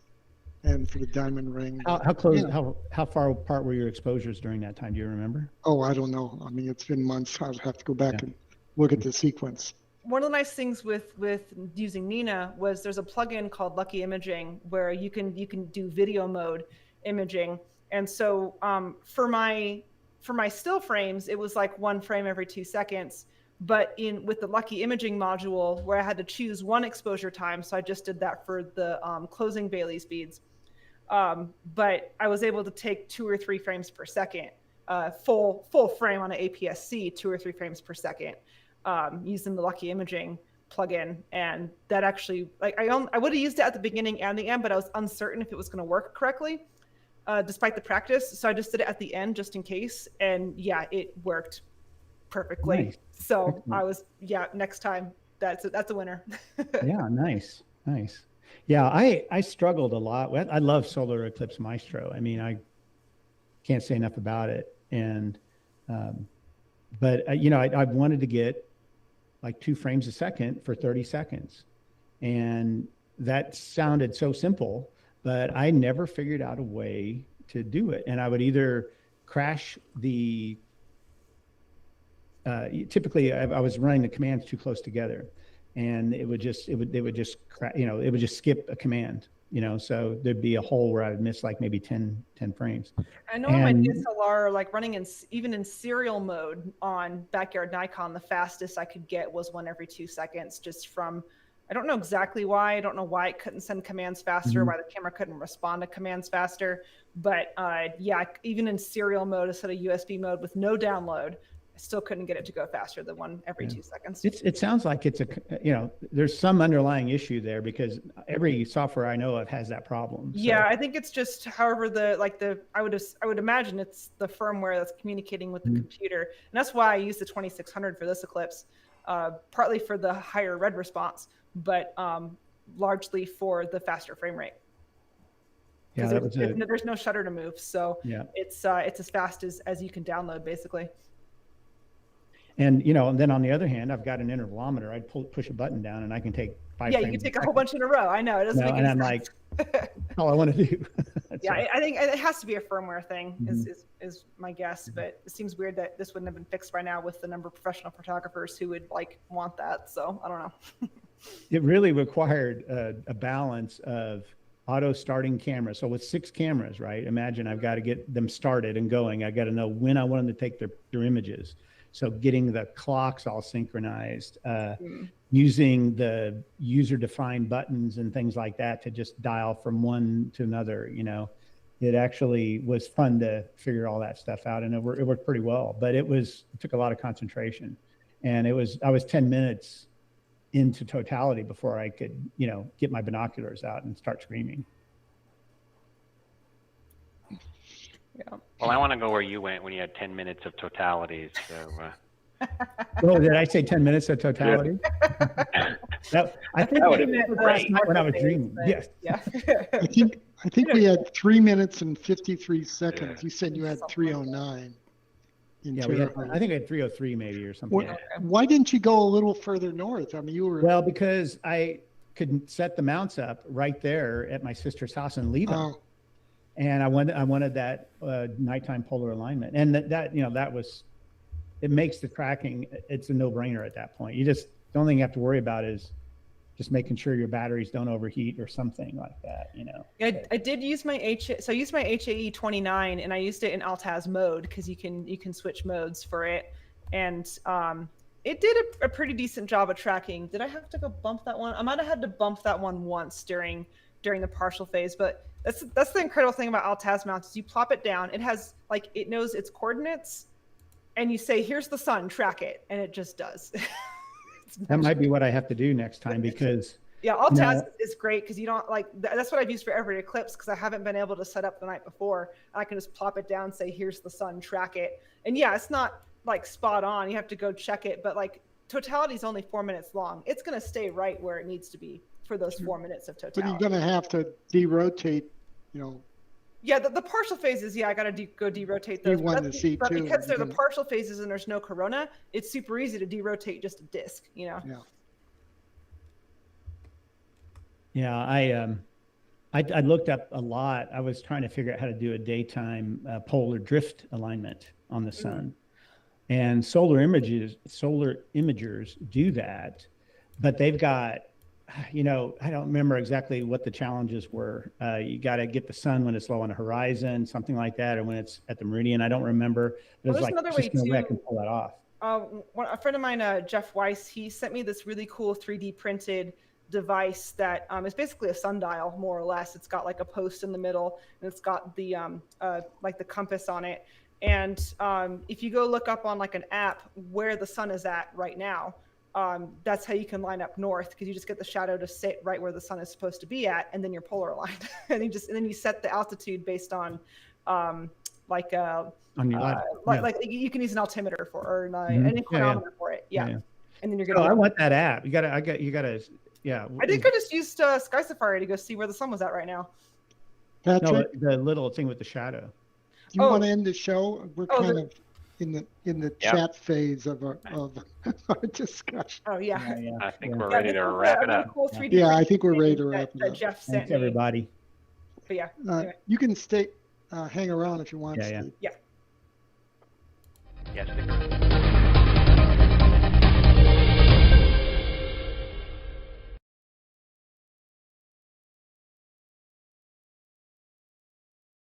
and for the diamond ring.
How close? Yeah. How far apart were your exposures during that time? Do you remember?
Oh, I don't know. It's been months. I'll have to go back and look at the sequence.
One of the nice things with using Nina was there's a plugin called Lucky Imaging where you can do video mode imaging, and so for my still frames it was like 1 frame every 2 seconds, but with the Lucky Imaging module where I had to choose 1 exposure time, so I just did that for the closing Bailey's beads, but I was able to take 2 or 3 frames per second, full frame on an APS-C, 2 or 3 frames per second. Using the Lucky Imaging plugin, and that actually, I would have used it at the beginning and the end, but I was uncertain if it was going to work correctly, despite the practice. So I just did it at the end just in case, and yeah, it worked perfectly. Nice. So excellent. I was next time that's a winner.
Yeah, nice. Yeah, I struggled a lot with. I love Solar Eclipse Maestro. I can't say enough about it, and but I wanted to get like 2 frames a second for 30 seconds. And that sounded so simple, but I never figured out a way to do it. And I would either crash typically I was running the commands too close together, and it would just skip a command, so there'd be a hole where I would miss like maybe 10 frames.
I know on my DSLR, like running even in serial mode on backyard Nikon, the fastest I could get was 1 every 2 seconds, just from, I don't know exactly why. I don't know why it couldn't send commands faster, why the camera couldn't respond to commands faster. But even in serial mode instead of USB mode with no download, I still couldn't get it to go faster than 1 every 2 seconds.
It sounds like it's there's some underlying issue there, because every software I know of has that problem. So.
Yeah, I think it's just, however, I would imagine it's the firmware that's communicating with the computer, and that's why I use the 2600 for this eclipse, partly for the higher red response, but largely for the faster frame rate.
Yeah,
there's no shutter to move, so it's as fast as you can download, basically.
And and then on the other hand, I've got an intervalometer. I'd push a button down, and I can take 5 frames.
Yeah, you can take a whole bunch in a row. I know, it doesn't make any sense.
And I'm like, all I want to do.
Yeah, I think it has to be a firmware thing, is my guess. But it seems weird that this wouldn't have been fixed by now with the number of professional photographers who would want that. So I don't know.
It really required a balance of auto starting camera. So with 6 cameras, right? Imagine I've got to get them started and going. I got to know when I want them to take their images. So getting the clocks all synchronized, using the user-defined buttons and things like that to just dial from one to another, you know, it actually was fun to figure all that stuff out, and it worked pretty well. But it took a lot of concentration, and I was 10 minutes into totality before I could, you know, get my binoculars out and start screaming.
Yeah.
Well, I want to go where you went when you had 10 minutes of totalities. So.
Oh, did I say 10 minutes of totality? I think
that
it was last night when I was dreaming. Yes.
Yeah.
I think we had 3 minutes and 53 seconds. You said you had 309.
Yeah, I think I had 303 maybe or something.
Why didn't you go a little further north? I mean, you were.
Well, because I could set the mounts up right there at my sister's house and leave them.
Oh.
And I wanted that nighttime polar alignment, and that you know, that was, it makes the tracking, it's a no-brainer at that point. The only thing you have to worry about is just making sure your batteries don't overheat or something like that, you know.
I did use my I used my HAE 29, and I used it in Altaz mode because you can switch modes for it, and it did a pretty decent job of tracking. Did I have to go bump that one? I might have had to bump that one once during the partial phase, but that's the incredible thing about Altaz mounts is you plop it down, it has like, it knows its coordinates, and you say, here's the sun, track it, and it just does.
That might be what I have to do next time, because
yeah, Altaz is great because you don't like, that's what I've used for every eclipse because I haven't been able to set up the night before. I can just plop it down, say, here's the sun, track it. And yeah, it's not like spot on. You have to go check it, but like totality is only 4 minutes long. It's going to stay right where it needs to be for those 4 minutes of totality.
But you're going to have to derotate, you know.
Yeah, the partial phases, yeah, I got to go derotate those.
But
because they're the partial phases and there's no corona, it's super easy to derotate just a disc, you know?
Yeah, I looked up a lot. I was trying to figure out how to do a daytime polar drift alignment on the sun. And solar imagers do that, but they've got, you know, I don't remember exactly what the challenges were. You got to get the sun when it's low on the horizon, something like that, or when it's at the meridian. I don't remember. But
there's another way too.
I can pull that off.
A friend of mine, Jeff Weiss, he sent me this really cool 3D printed device that is basically a sundial, more or less. It's got like a post in the middle, and it's got the like the compass on it. And if you go look up on like an app where the sun is at right now, that's how you can line up north, because you just get the shadow to sit right where the sun is supposed to be at, and then you're polar aligned. and then you set the altitude based on like you can use an altimeter for, or an inclinometer for it. Yeah. And then you're gonna.
I want that app. You gotta. Yeah.
I think I just used Sky Safari to go see where the sun was at right now.
Patrick?
No, the little thing with the shadow.
Do you want to end the show? We're kind of in the chat phase of our discussion.
Oh yeah.
I think we're ready to wrap it up.
Cool 3D
yeah, I think we're ready to wrap it up.
Jeff sent
Thanks, everybody.
But yeah.
Anyway. You can stay, hang around if you want.
Yeah.
Yeah.
Yes.